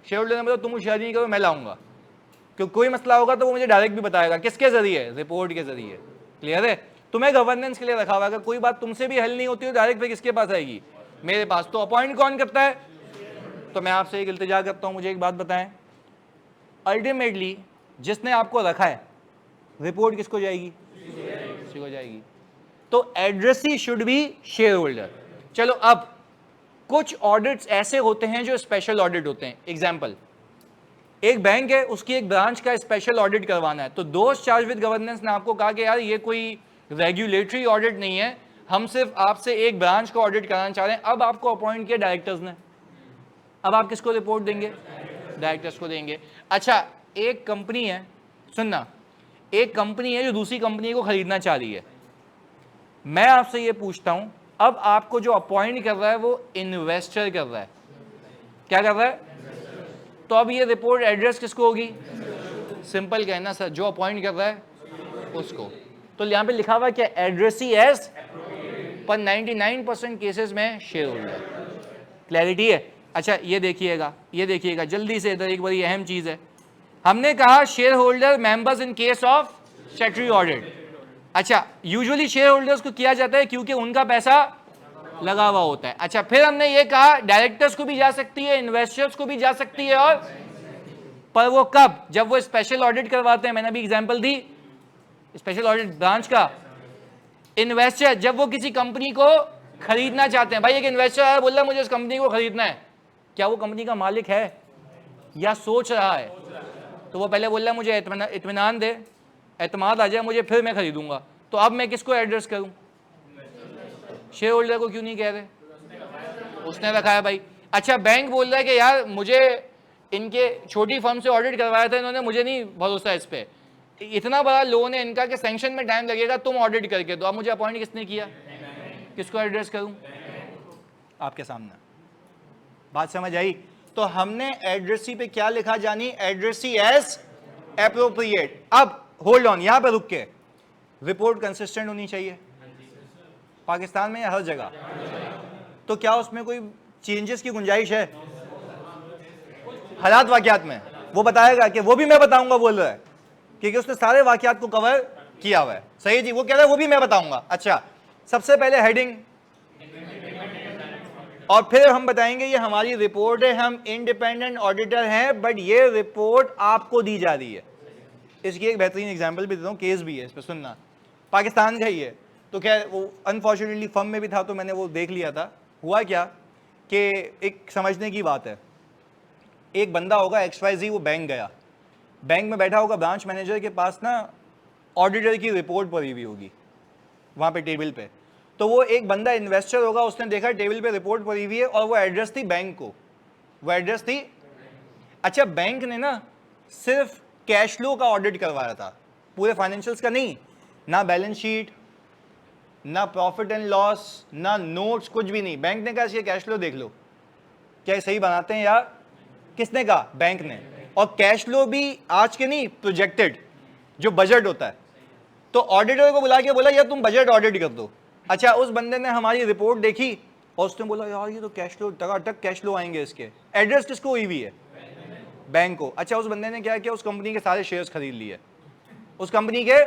शेयर होल्डर ने बोला तुम होशियारी नहीं करो, मैं लाऊंगा, क्योंकि कोई मसला होगा तो वो मुझे डायरेक्ट भी बताएगा, किसके जरिए? रिपोर्ट के जरिए। क्लियर है? तुम्हें गवर्नेंस के लिए रखा हुआ, अगर कोई बात तुमसे भी हल नहीं होती तो डायरेक्ट पे किसके पास आएगी? मेरे पास। तो अपॉइंट कौन करता है? तो मैं आपसे एक इल्तिजा करता हूं, मुझे एक बात बताएं, अल्टीमेटली जिसने आपको रखा है रिपोर्ट किसको जाएगी? किसी को जाएगी। तो address he should be share holder. चलो अब कुछ ऑडिट्स ऐसे होते हैं जो स्पेशल ऑडिट होते हैं। एग्जाम्पल, एक बैंक है, उसकी एक ब्रांच का स्पेशल ऑडिट करवाना है, तो दोस्त चार्ज विद गवर्नेंस ने आपको कहा कि यार ये कोई रेगुलेटरी ऑडिट नहीं है, हम सिर्फ आपसे एक ब्रांच को ऑडिट कराना चाह रहे हैं। अब आपको अपॉइंट किया डायरेक्टर्स ने, अब आप किसको रिपोर्ट देंगे? डायरेक्टर्स को देंगे। अच्छा, एक कंपनी है, सुनना, एक कंपनी है जो दूसरी कंपनी को खरीदना चाह रही है। मैं आपसे ये पूछता हूं, अब आपको जो अपॉइंट कर रहा है वो इन्वेस्टर कर रहा है, क्या कर रहा है? तो अब ये रिपोर्ट एड्रेस किसको होगी? सिंपल कहना सर, जो अपॉइंट कर रहा है उसको। तो यहाँ पे लिखा हुआ क्या? एड्रेसी एज, पर 99% केसेस में शेयर होल्डर। क्लैरिटी है? अच्छा ये देखिएगा, ये देखिएगा जल्दी से, इधर एक बड़ी अहम चीज है। हमने कहा share holder members in case of statutory audit. अच्छा, यूजुअली शेयर होल्डर्स को किया जाता है क्योंकि उनका पैसा लगा हुआ होता है। अच्छा, फिर हमने ये कहा डायरेक्टर्स को भी जा सकती है, इन्वेस्टर्स को भी जा सकती है, और पर वो कब? जब वो स्पेशल ऑडिट करवाते हैं। मैंने अभी एग्जांपल दी स्पेशल ऑडिट ब्रांच का। इन्वेस्टर, जब वो किसी कंपनी को खरीदना चाहते हैं। भाई एक इन्वेस्टर आया, बोल रहा है मुझे इस कंपनी को खरीदना है, क्या वो कंपनी का मालिक है या सोच रहा है? तो वो पहले बोल रहा है मुझे इत्मीनान दे, एतमाद आ जाए मुझे, फिर मैं खरीदूंगा। तो अब मैं किसको एड्रेस करूं? शेयर होल्डर को क्यों नहीं कह रहे? उसने रखा है भाई। अच्छा, बैंक बोल रहा है कि यार मुझे इनके छोटी फर्म से ऑडिट करवाया था इन्होंने, मुझे नहीं भरोसा इस पे, इतना बड़ा लोन है इनका कि सैंक्शन में टाइम लगेगा, तुम ऑडिट करके दो। अब मुझे अपॉइंट किसने किया? किसको एड्रेस करूं? आपके सामने। बात समझ आई? तो हमने एड्रेसी पे क्या लिखा जानी? Addressee as appropriate. अब होल्ड ऑन, यहां पे रुक के, रिपोर्ट कंसिस्टेंट होनी चाहिए पाकिस्तान में या हर जगह? तो क्या उसमें कोई चेंजेस की गुंजाइश है? हालात वाकयात में वो बताएगा कि वो भी मैं बताऊंगा, बोल रहा है, क्योंकि उसने सारे वाकयात को कवर किया हुआ है। सही जी, वो कह रहा है वो भी मैं बताऊंगा। अच्छा, सबसे पहले हेडिंग, और फिर हम बताएंगे ये हमारी रिपोर्ट है, हम इंडिपेंडेंट ऑडिटर हैं, बट ये रिपोर्ट आपको दी जा रही है। इसकी एक बेहतरीन एग्जांपल भी देता हूँ, केस भी है इस पर, सुनना। पाकिस्तान का ही है, तो क्या वो अनफॉर्चुनेटली फर्म में भी था, तो मैंने वो देख लिया था। हुआ क्या कि एक समझने की बात है, एक बंदा होगा XYZ, वो बैंक गया, बैंक में बैठा होगा, ब्रांच मैनेजर के पास ना ऑडिटर की रिपोर्ट पड़ी हुई होगी वहाँ पे टेबल पे। तो वो एक बंदा इन्वेस्टर होगा, उसने देखा टेबल पे रिपोर्ट पड़ी हुई है, और वो एड्रेस थी बैंक को, वो एड्रेस थी। अच्छा, बैंक ने ना सिर्फ कैश फ्लो का ऑडिट करवाया था, पूरे फाइनेंशियल्स का नहीं, ना बैलेंस शीट, ना प्रॉफिट एंड लॉस, ना नोट्स, कुछ भी नहीं। बैंक ने कहा ये कैश फ्लो देख लो, क्या ये सही बनाते हैं यार? किसने कहा? बैंक ने। और कैश फ्लो भी आज के नहीं, प्रोजेक्टेड जो बजट होता है। तो ऑडिटर को बुला के बोला यार तुम बजट ऑडिट कर दो। अच्छा, उस बंदे ने हमारी रिपोर्ट देखी और उसने बोला यार ये तो कैश फ्लो, टकाटक कैश फ्लो आएंगे इसके। एड्रेस किसको हुई हुई है? बैंक को। अच्छा, उस बंदे ने क्या किया? उस कंपनी के सारे शेयर्स खरीद लिए, उस कंपनी के।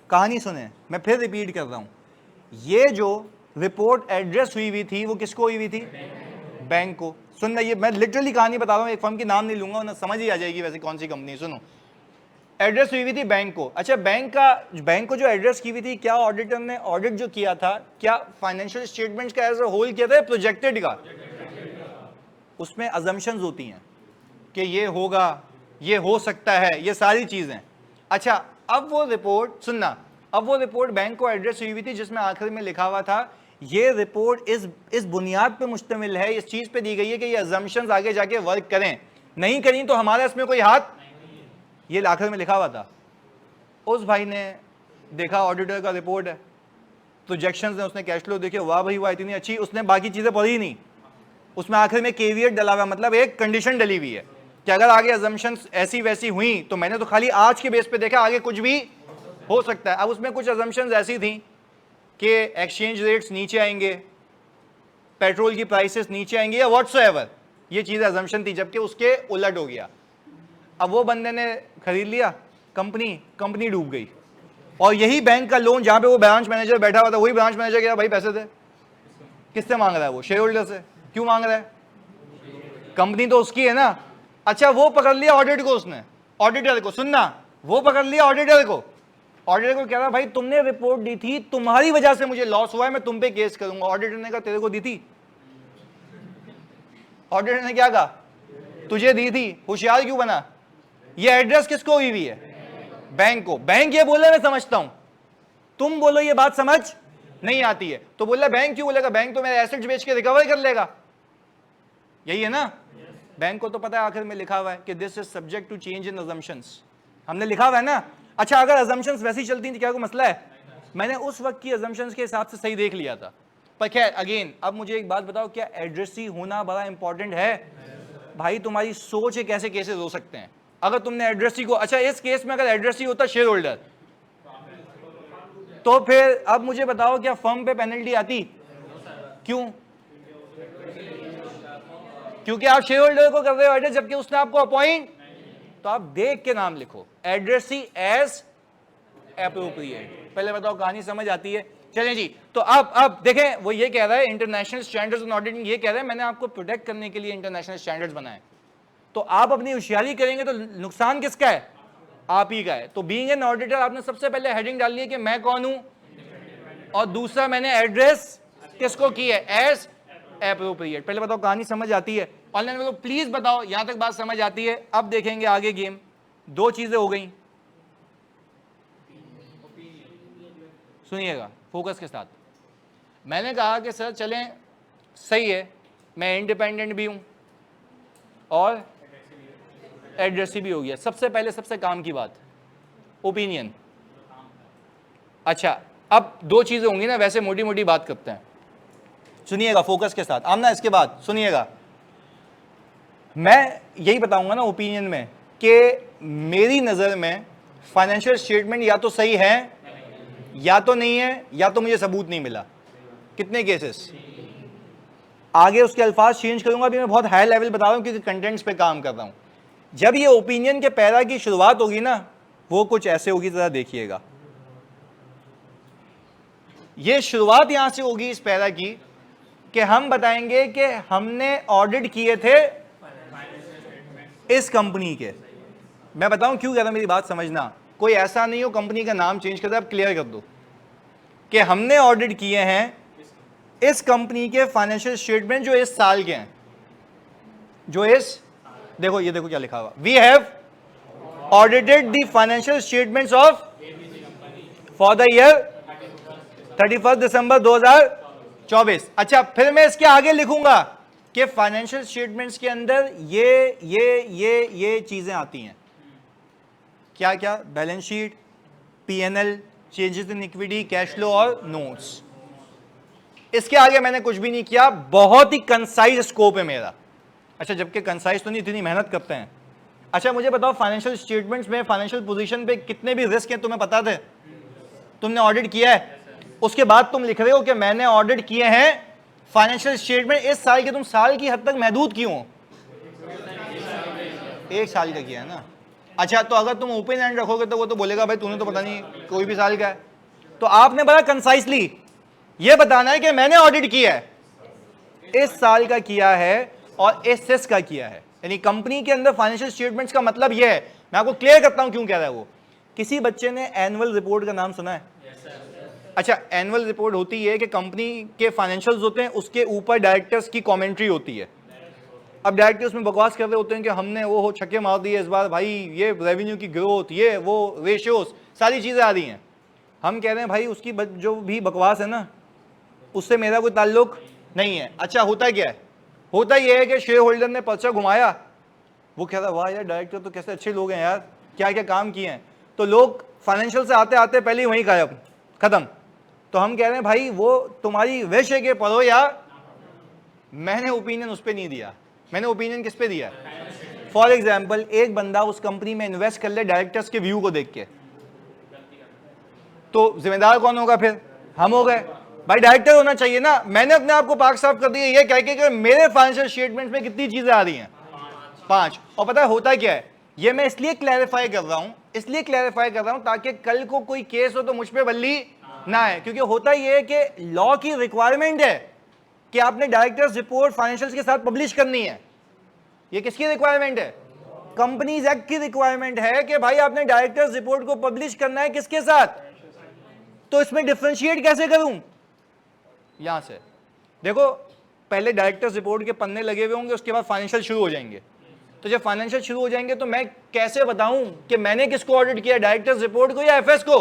कहानी सुने, मैं फिर रिपीट कर रहा हूं, ये जो रिपोर्ट एड्रेस हुई हुई थी वो किसको हुई हुई थी? बैंक को। सुनना, ये मैं लिटरली कहानी बता रहा हूं, एक फर्म की नाम नहीं लूंगा, ना समझ ही आ जाएगी वैसे कौन सी कंपनी। सुनो, एड्रेस हुई हुई थी बैंक को। अच्छा, बैंक को जो एड्रेस की हुई थी, क्या ऑडिटर ने ऑडिट जो किया था, क्या फाइनेंशियल स्टेटमेंट्स का एज अ होल किया था, प्रोजेक्टेड का? उसमें अजम्पशंस होती हैं कि ये होगा, ये हो सकता है, ये सारी चीजें। अच्छा, अब वो रिपोर्ट सुनना, अब वो रिपोर्ट बैंक को एड्रेस हुई हुई थी, जिसमें आखिर में लिखा हुआ था ये रिपोर्ट इस बुनियाद पे मुश्तमिल है, इस चीज पे दी गई है कि ये अजम्पशंस आगे जाके वर्क करें, नहीं करें तो हमारा इसमें कोई हाथ, ये आखिर में लिखा हुआ था। उस भाई ने देखा ऑडिटर का रिपोर्ट है, प्रोजेक्शंस ने, उसने कैश फ्लो देखे, वाह भाई वाह इतनी अच्छी, उसने बाकी चीजें पढ़ी नहीं, उसमें आखिर में केवियट डला हुआ, मतलब एक कंडीशन डली हुई है कि अगर आगे अजम्पशंस ऐसी वैसी हुई, तो मैंने तो खाली आज के बेस पे देखा, आगे कुछ भी हो सकता है। अब उसमें कुछ अजम्पशंस ऐसी थी कि एक्सचेंज रेट्स नीचे आएंगे, पेट्रोल की प्राइसेस नीचे आएंगे, या व्हाट्सएवर, ये चीज़ अजम्पशन थी, जबकि उसके उलट हो गया। अब वो बंदे ने खरीद लिया कंपनी डूब गई, और यही बैंक का लोन जहां पे वो ब्रांच मैनेजर बैठा हुआ था, वही ब्रांच मैनेजर कह भाई पैसे दे। किससे मांग रहा है वो? शेयर होल्डर से। क्यों मांग रहा है? कंपनी तो उसकी है ना। अच्छा, वो पकड़ लिया ऑडिट को, उसने ऑडिटर को, सुनना, वो पकड़ लिया ऑडिटर को ऑडिटर को कह रहा भाई तुमने रिपोर्ट दी थी, तुम्हारी वजह से मुझे लॉस हुआ है, मैं तुम पे केस करूंगा। ऑडिटर ने कहा तेरे को दी थी? ऑडिटर ने क्या कहा? तुझे दी थी। होशियार क्यों बना? ये एड्रेस किसको हुई हुई है? बैंक को। बैंक ये बोले मैं समझता हूं, तुम बोलो ये बात समझ नहीं आती है। तो बोला बैंक क्यों बोलेगा? बैंक तो मेरे एसेट्स बेच के रिकवर कर लेगा, यही है ना? बैंक को तो पता है आखिर में लिखा हुआ है कि this is subject to change in assumptions, हमने लिखा हुआ है ना। अच्छा, अगर अजम्पशंस वैसी चलती तो क्या कोई मसला है? मैंने उस वक्त की अजम्पशंस के हिसाब से सही देख लिया था। पर खैर अगेन, अब मुझे एक बात बताओ, क्या एड्रेसी होना बड़ा इंपॉर्टेंट है? भाई तुम्हारी सोच है कैसे केसेस हो सकते हैं। अगर तुमने एड्रेसी को, अच्छा इस केस में अगर एड्रेसी होता शेयर होल्डर, तो फिर अब मुझे बताओ क्या फर्म पे पेनल्टी आती? क्यों? क्योंकि आप शेयर होल्डर को कर रहे हो एड्रेस, जबकि उसने आपको अपॉइंट। तो आप देख के नाम लिखो, एड्रेसी एज एप्रोप्रिएट। पहले बताओ कहानी समझ आती है? चलें जी, तो अब देखें, वो ये कह रहा है इंटरनेशनल स्टैंडर्ड्स इन ऑडिटिंग, ये कह रहा है मैंने आपको प्रोटेक्ट करने के लिए इंटरनेशनल स्टैंडर्ड्स बनाए। तो आप अपनी होशियारी करेंगे तो नुकसान किसका है? आप ही का है। तो बीइंग एन ऑडिटर आपने सबसे पहले हेडिंग डालनी है कि मैं कौन हूं, और दूसरा मैंने एड्रेस किसको की है? As appropriate. पहले बताओ कहानी समझ आती है? ऑनलाइन में तो प्लीज बताओ यहां तक बात समझ आती है? अब देखेंगे आगे गेम। दो चीजें हो गई, सुनिएगा फोकस के साथ। मैंने कहा कि सर चलें, सही है, मैं इंडिपेंडेंट भी हूं और एड्रेसी भी हो गया। सबसे पहले सबसे काम की बात, ओपिनियन। अच्छा, अब दो चीजें होंगी ना, वैसे मोटी मोटी बात करते हैं, सुनिएगा फोकस के साथ। आमना इसके बाद सुनिएगा, मैं यही बताऊंगा ना ओपिनियन में कि मेरी नजर में फाइनेंशियल स्टेटमेंट या तो सही है या तो नहीं है, या तो मुझे सबूत नहीं मिला। कितने केसेस? आगे उसके अल्फाज चेंज करूंगा, अभी मैं बहुत हाई लेवल बता रहा हूं क्योंकि कंटेंट्स पे काम कर रहा हूं। जब ये ओपिनियन के पैरा की शुरुआत होगी ना, वो कुछ ऐसे होगी, जरा देखिएगा। ये शुरुआत यहां से होगी इस पैरा की कि हम बताएंगे कि हमने ऑडिट किए थे इस कंपनी के। मैं बताऊं क्यों कह रहा हूं, मेरी बात समझना। कोई ऐसा नहीं हो कंपनी का नाम चेंज कर दे, आप क्लियर कर दो कि हमने ऑडिट किए हैं इस कंपनी के फाइनेंशियल स्टेटमेंट जो इस साल के हैं, जो इस, देखो ये देखो क्या लिखा हुआ, we have audited the financial statements of for the year 31 December 2024। अच्छा, फिर मैं इसके आगे लिखूंगा कि फाइनेंशियल स्टेटमेंट्स के अंदर ये चीजें आती हैं। क्या क्या? Balance sheet, PNL, changes in equity, cash flow और नोट्स। इसके आगे मैंने कुछ भी नहीं किया, बहुत ही कंसाइज स्कोप है मेरा। अच्छा, जबकि कंसाइज तो नहीं, इतनी मेहनत करते हैं। अच्छा मुझे बताओ, फाइनेंशियल स्टेटमेंट्स में फाइनेंशियल पोजीशन पे कितने भी रिस्क हैं तुम्हें पता थे? तुमने ऑडिट किया है, उसके बाद तुम लिख रहे हो कि मैंने ऑडिट किए हैं फाइनेंशियल स्टेटमेंट इस साल के। तुम साल की हद तक महदूद क्यों हो? एक साल का किया है ना। अच्छा, तो अगर तुम ओपन एंड रखोगे तो वो तो बोलेगा भाई तूने तो पता नहीं कोई भी साल का है। तो आपने बड़ा कंसाइसली ये बताना है कि मैंने ऑडिट किया है, इस साल का किया है और इस का किया है। यानी कंपनी के अंदर फाइनेंशियल स्टेटमेंट्स का मतलब यह है। मैं आपको क्लियर करता हूं क्यों कह रहा है वो। किसी बच्चे ने एनुअल रिपोर्ट का नाम सुना है? अच्छा, एनुअल रिपोर्ट होती है कि कंपनी के फाइनेंशियल्स होते हैं, उसके ऊपर डायरेक्टर्स की कमेंट्री होती है। अब डायरेक्टर्स में बकवास कर रहे होते हैं कि हमने वो छक्के मार दिए इस बार, भाई ये रेवेन्यू की ग्रोथ, ये वो रेशियोज, सारी चीज़ें आ रही हैं। हम कह रहे हैं भाई उसकी जो भी बकवास है ना, उससे मेरा कोई ताल्लुक नहीं है। अच्छा, होता क्या है? होता यह है कि शेयर होल्डर ने पर्चा घुमाया, वो कह रहा वाह यार डायरेक्टर तो कैसे अच्छे लोग हैं यार, क्या क्या काम किए हैं। तो लोग फाइनेंशियल से आते आते पहले ही वहीं गायब, खत्म। तो हम कह रहे हैं भाई वो तुम्हारी विश है कि पढ़ो यार। मैंने ओपिनियन उस पर नहीं दिया, मैंने ओपिनियन किस पे दिया? फॉर एग्जाम्पल, एक बंदा उस कंपनी में इन्वेस्ट कर ले डायरेक्टर्स के व्यू को देख के, तो जिम्मेदार कौन होगा फिर? हम हो गए। भाई डायरेक्टर होना चाहिए ना। मैंने अपने आप को पाक साफ कर दिया ये कह के कि मेरे फाइनेंशियल स्टेटमेंट्स में कितनी चीजें आ रही हैं? 5। और पता है होता क्या है, ये मैं इसलिए क्लैरिफाई कर रहा हूं ताकि कल को कोई केस हो तो मुझ पे बल्ली ना है। क्योंकि होता ये है कि लॉ की रिक्वायरमेंट है कि आपने डायरेक्टर्स रिपोर्ट फाइनेंशियल्स के साथ पब्लिश करनी है। ये किसकी रिक्वायरमेंट है? कंपनीज एक्ट की रिक्वायरमेंट है कि भाई आपने डायरेक्टर्स रिपोर्ट को पब्लिश करना है किसके साथ, तो इसमें डिफरेंशिएट कैसे करूं? यहां से देखो, पहले डायरेक्टर्स रिपोर्ट के पन्ने लगे हुए होंगे, उसके बाद फाइनेंशियल शुरू हो जाएंगे। तो जब फाइनेंशियल शुरू हो जाएंगे तो मैं कैसे बताऊं कि मैंने किसको ऑडिट किया, डायरेक्टर्स रिपोर्ट को या एफएस को?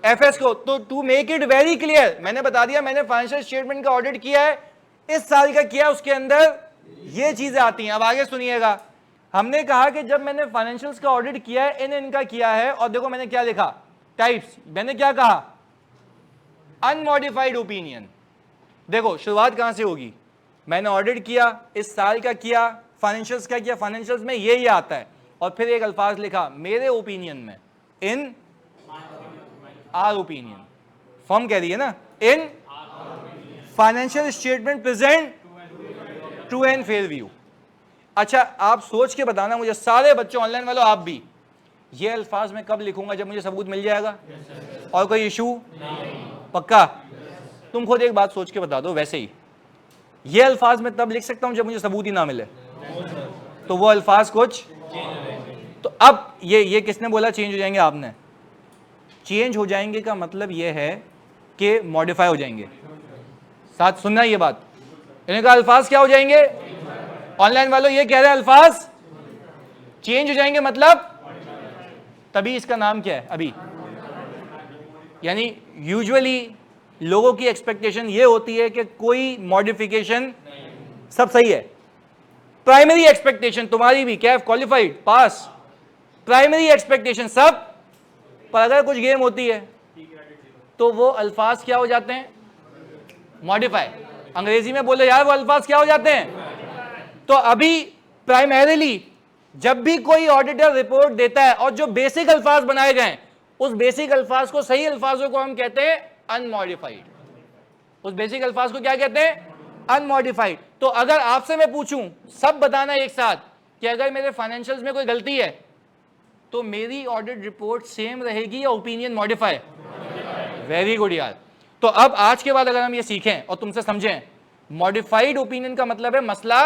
एफएस को। तो to make it very clear मैंने बता दिया मैंने फाइनेंशियल स्टेटमेंट का ऑडिट किया है, इस साल का किया, उसके अंदर ये चीजें आती हैं। अब आगे सुनिएगा, हमने कहा कि जब मैंने फाइनेंशियल्स का ऑडिट किया है, इनका किया है, और देखो मैंने क्या लिखा, टाइप्स, मैंने क्या कहा, अनमॉडिफाइड ओपिनियन। देखो शुरुआत कहां से होगी, मैंने ऑडिट किया, इस साल का किया, फाइनेंशियल्स का किया, फाइनेंशियल्स में ये आता है, और फिर एक अल्फाज लिखा मेरे ओपिनियन में, इन आर ओपिनियन, फर्म कह रही है ना, in financial statement present true and fair view. अच्छा आप सोच के बताना मुझे, सारे बच्चों ऑनलाइन वालों आप भी, ये अल्फाज मैं कब लिखूंगा, जब मुझे सबूत मिल जाएगा और कोई इशू पक्का? तुम खुद एक बात सोच के बता दो, वैसे ही ये अल्फाज मैं तब लिख सकता हूं जब मुझे सबूत ही ना मिले, तो वो अल्फाज कुछ, तो अब ये किसने बोला चेंज हो जाएंगे? आपने। चेंज हो जाएंगे का मतलब ये है कि मॉडिफाई हो जाएंगे। साथ सुनना ये बात, इनका अल्फाज क्या हो जाएंगे? ऑनलाइन वालों ये कह रहे हैं अल्फाज चेंज हो जाएंगे, मतलब तभी इसका नाम क्या है अभी। यानी यूजुअली लोगों की एक्सपेक्टेशन ये होती है कि कोई मॉडिफिकेशन, सब सही है, प्राइमरी एक्सपेक्टेशन तुम्हारी भी, कैफ क्वालिफाइड पास, प्राइमरी एक्सपेक्टेशन सब, पर अगर कुछ गेम होती है तो वो अल्फाज क्या हो जाते हैं? मॉडिफाई। अंग्रेजी में बोले यार वो अल्फाज क्या हो जाते हैं? तो अभी प्राइमरीली जब भी कोई ऑडिटर रिपोर्ट देता है और जो बेसिक अल्फाज बनाए गए, उस बेसिक अल्फाज को, सही अल्फाजों को हम कहते हैं अनमॉडिफाइड। उस बेसिक अल्फाज को क्या कहते हैं? अनमॉडिफाइड। तो अगर आपसे मैं पूछूं, सब बताना एक साथ, कि अगर मेरे फाइनेंशियल्स में कोई गलती है तो मेरी ऑडिट रिपोर्ट सेम रहेगी या ओपिनियन मॉडिफाई? वेरी गुड यार। तो अब आज के बाद अगर हम ये सीखें और तुमसे समझें, मॉडिफाइड ओपिनियन का मतलब है मसला,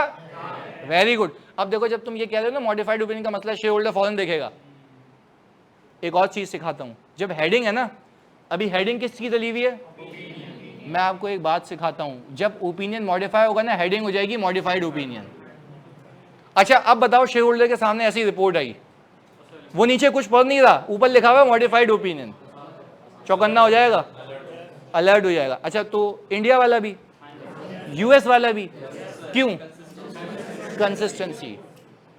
वेरी गुड। अब देखो जब तुम ये कह रहे हो ना मॉडिफाइड ओपिनियन का मतलब शेयर होल्डर फौरन देखेगा, एक और चीज सिखाता हूं, जब हेडिंग है ना, अभी हेडिंग किसकी डली हुई है? मैं आपको एक बात सिखाता हूं, जब ओपिनियन मॉडिफाई होगा ना, हेडिंग हो जाएगी मॉडिफाइड ओपिनियन। अच्छा अब बताओ, शेयर होल्डर के सामने ऐसी रिपोर्ट आई, वो नीचे कुछ पढ़ नहीं रहा, ऊपर लिखा हुआ मॉडिफाइड ओपिनियन, चौकन्ना हो जाएगा, अलर्ट हो जाएगा। अच्छा तो इंडिया वाला भी, यूएस वाला भी, क्यों? कंसिस्टेंसी।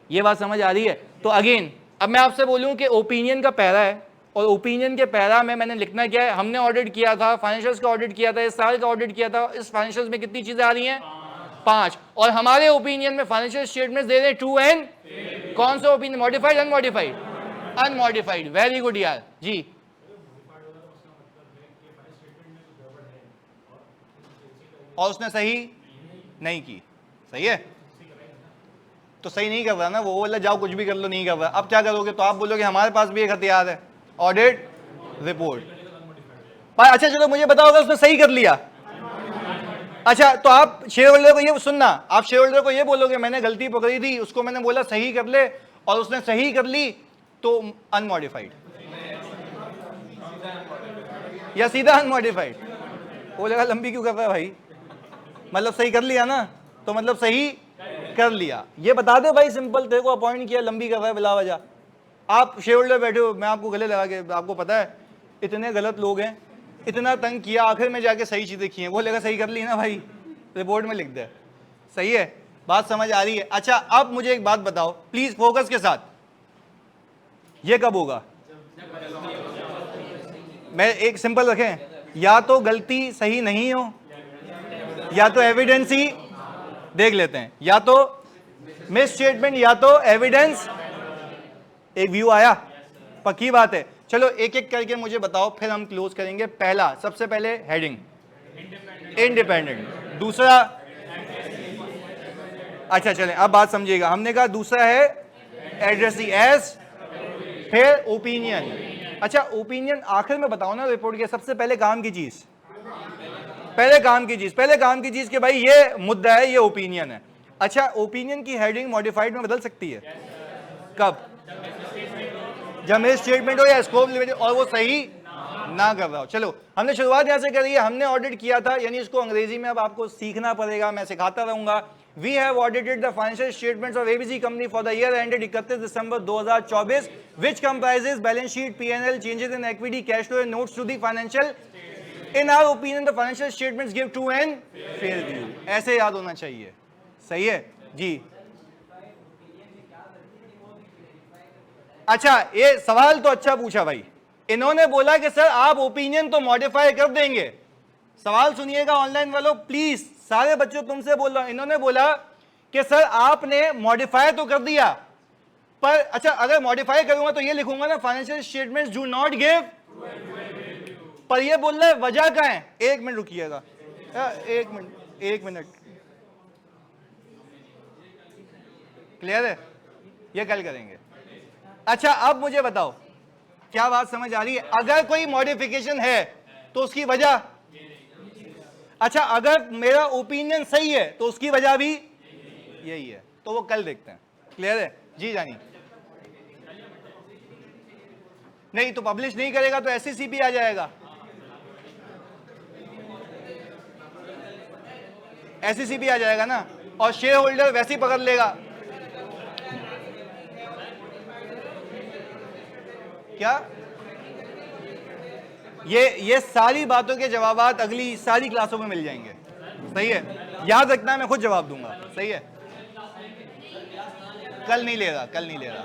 ये बात समझ आ रही है? तो अगेन अब मैं आपसे बोलूं कि ओपिनियन का पैरा है, और ओपिनियन के पैरा में मैंने लिखना क्या है? हमने ऑडिट किया था, फाइनेंशियल्स का ऑडिट किया था, इस साल का ऑडिट किया था, इस फाइनेंशियल्स में कितनी चीजें आ रही हैं? 5। और हमारे ओपिनियन में फाइनेंशियल स्टेटमेंट्स दे रहे हैं ट्रू एंड, कौन सा opinion? Modified, unmodified? Unmodified. Very good यार जी। और उसने सही नहीं की, सही है तो सही नहीं कर रहा ना, वो बोला जाओ कुछ भी कर लो, नहीं कर रहा, अब क्या करोगे? तो आप बोलोगे हमारे पास भी एक हथियार है, ऑडिट रिपोर्ट। अच्छा चलो मुझे बताओ अगर उसने सही कर लिया, अच्छा तो आप शेयर होल्डर को ये सुनना, आप शेयर होल्डर को ये बोलोगे मैंने गलती पकड़ी थी, उसको मैंने बोला सही कर ले, और उसने सही कर ली, तो अनमॉडिफाइड या सीधा अनमॉडिफाइड? वो जगह लंबी क्यों कर रहा है भाई? मतलब सही कर लिया ना, तो मतलब सही कर लिया, ये बता दे भाई, सिंपल। तेरे को अपॉइंट किया, लंबी कर रहा है बिला वजह, आप शेयर होल्डर बैठे हो, मैं आपको गले लगा के, आपको पता है इतने गलत लोग हैं, इतना तंग किया, आखिर में जाके सही चीजें की हैं, वो लेकर सही कर ली ना भाई, रिपोर्ट में लिख दे। सही है, बात समझ आ रही है? अच्छा अब मुझे एक बात बताओ प्लीज फोकस के साथ, ये कब होगा? मैं एक सिंपल रखें, या तो गलती सही नहीं हो, या तो एविडेंस ही देख लेते हैं, या तो मिस स्टेटमेंट या तो एविडेंस। एक व्यू आया? पक्की बात है। चलो एक एक करके मुझे बताओ, फिर हम क्लोज करेंगे। पहला, सबसे पहले हेडिंग इंडिपेंडेंट, दूसरा, अच्छा चलें अब बात समझिएगा, हमने कहा दूसरा है एड्रेसी एस, फिर ओपिनियन। अच्छा ओपिनियन आखिर में बताओ ना रिपोर्ट के, सबसे पहले काम की चीज, पहले काम की चीज कि भाई ये मुद्दा है, ये ओपिनियन है। अच्छा ओपिनियन की हेडिंग मॉडिफाइड में बदल सकती है? कब? जब मेरे स्टेटमेंट हो या स्कोप लिमिटेड और वो सही ना कर रहा हो। चलो हमने शुरुआत यहां से करी है, हमने ऑडिट किया था, यानी इसको अंग्रेजी में अब आपको सीखना पड़ेगा, मैं सिखाता रहूंगा। We have audited the financial statements of ABC company for the year ended 31 December 2024 which comprises balance sheet, PNL, changes in equity, cash flow and notes to the financial. In our opinion the financial statements give true and fair view. ऐसे याद होना चाहिए, सही है जी। अच्छा, ये सवाल तो अच्छा पूछा भाई। इन्होंने बोला कि सर आप ओपिनियन तो मॉडिफाई कर देंगे। सवाल सुनिएगा ऑनलाइन वालों प्लीज, सारे बच्चों तुमसे बोल रहा हूं। इन्होंने बोला कि सर आपने मॉडिफाई तो कर दिया, पर अच्छा अगर मॉडिफाई करूंगा तो ये लिखूंगा ना financial statements do not give, पर ये बोल रहा है वजह क्या है। एक मिनट रुकिएगा, एक मिनट, क्लियर है? ये कल करेंगे। अच्छा अब मुझे बताओ क्या बात समझ आ रही है? अगर कोई मॉडिफिकेशन है तो उसकी वजह, अच्छा अगर मेरा ओपिनियन सही है तो उसकी वजह भी यही है, तो वो कल देखते हैं। क्लियर है जी? जानी नहीं तो पब्लिश नहीं करेगा तो SECP आ जाएगा, SECP आ जाएगा ना, और शेयर होल्डर वैसे ही पकड़ लेगा। क्या ये सारी बातों के जवाबात अगली सारी क्लासों में मिल जाएंगे, सही है? याद रखना, मैं खुद जवाब दूंगा, सही है? कल नहीं ले रहा, कल नहीं ले रहा।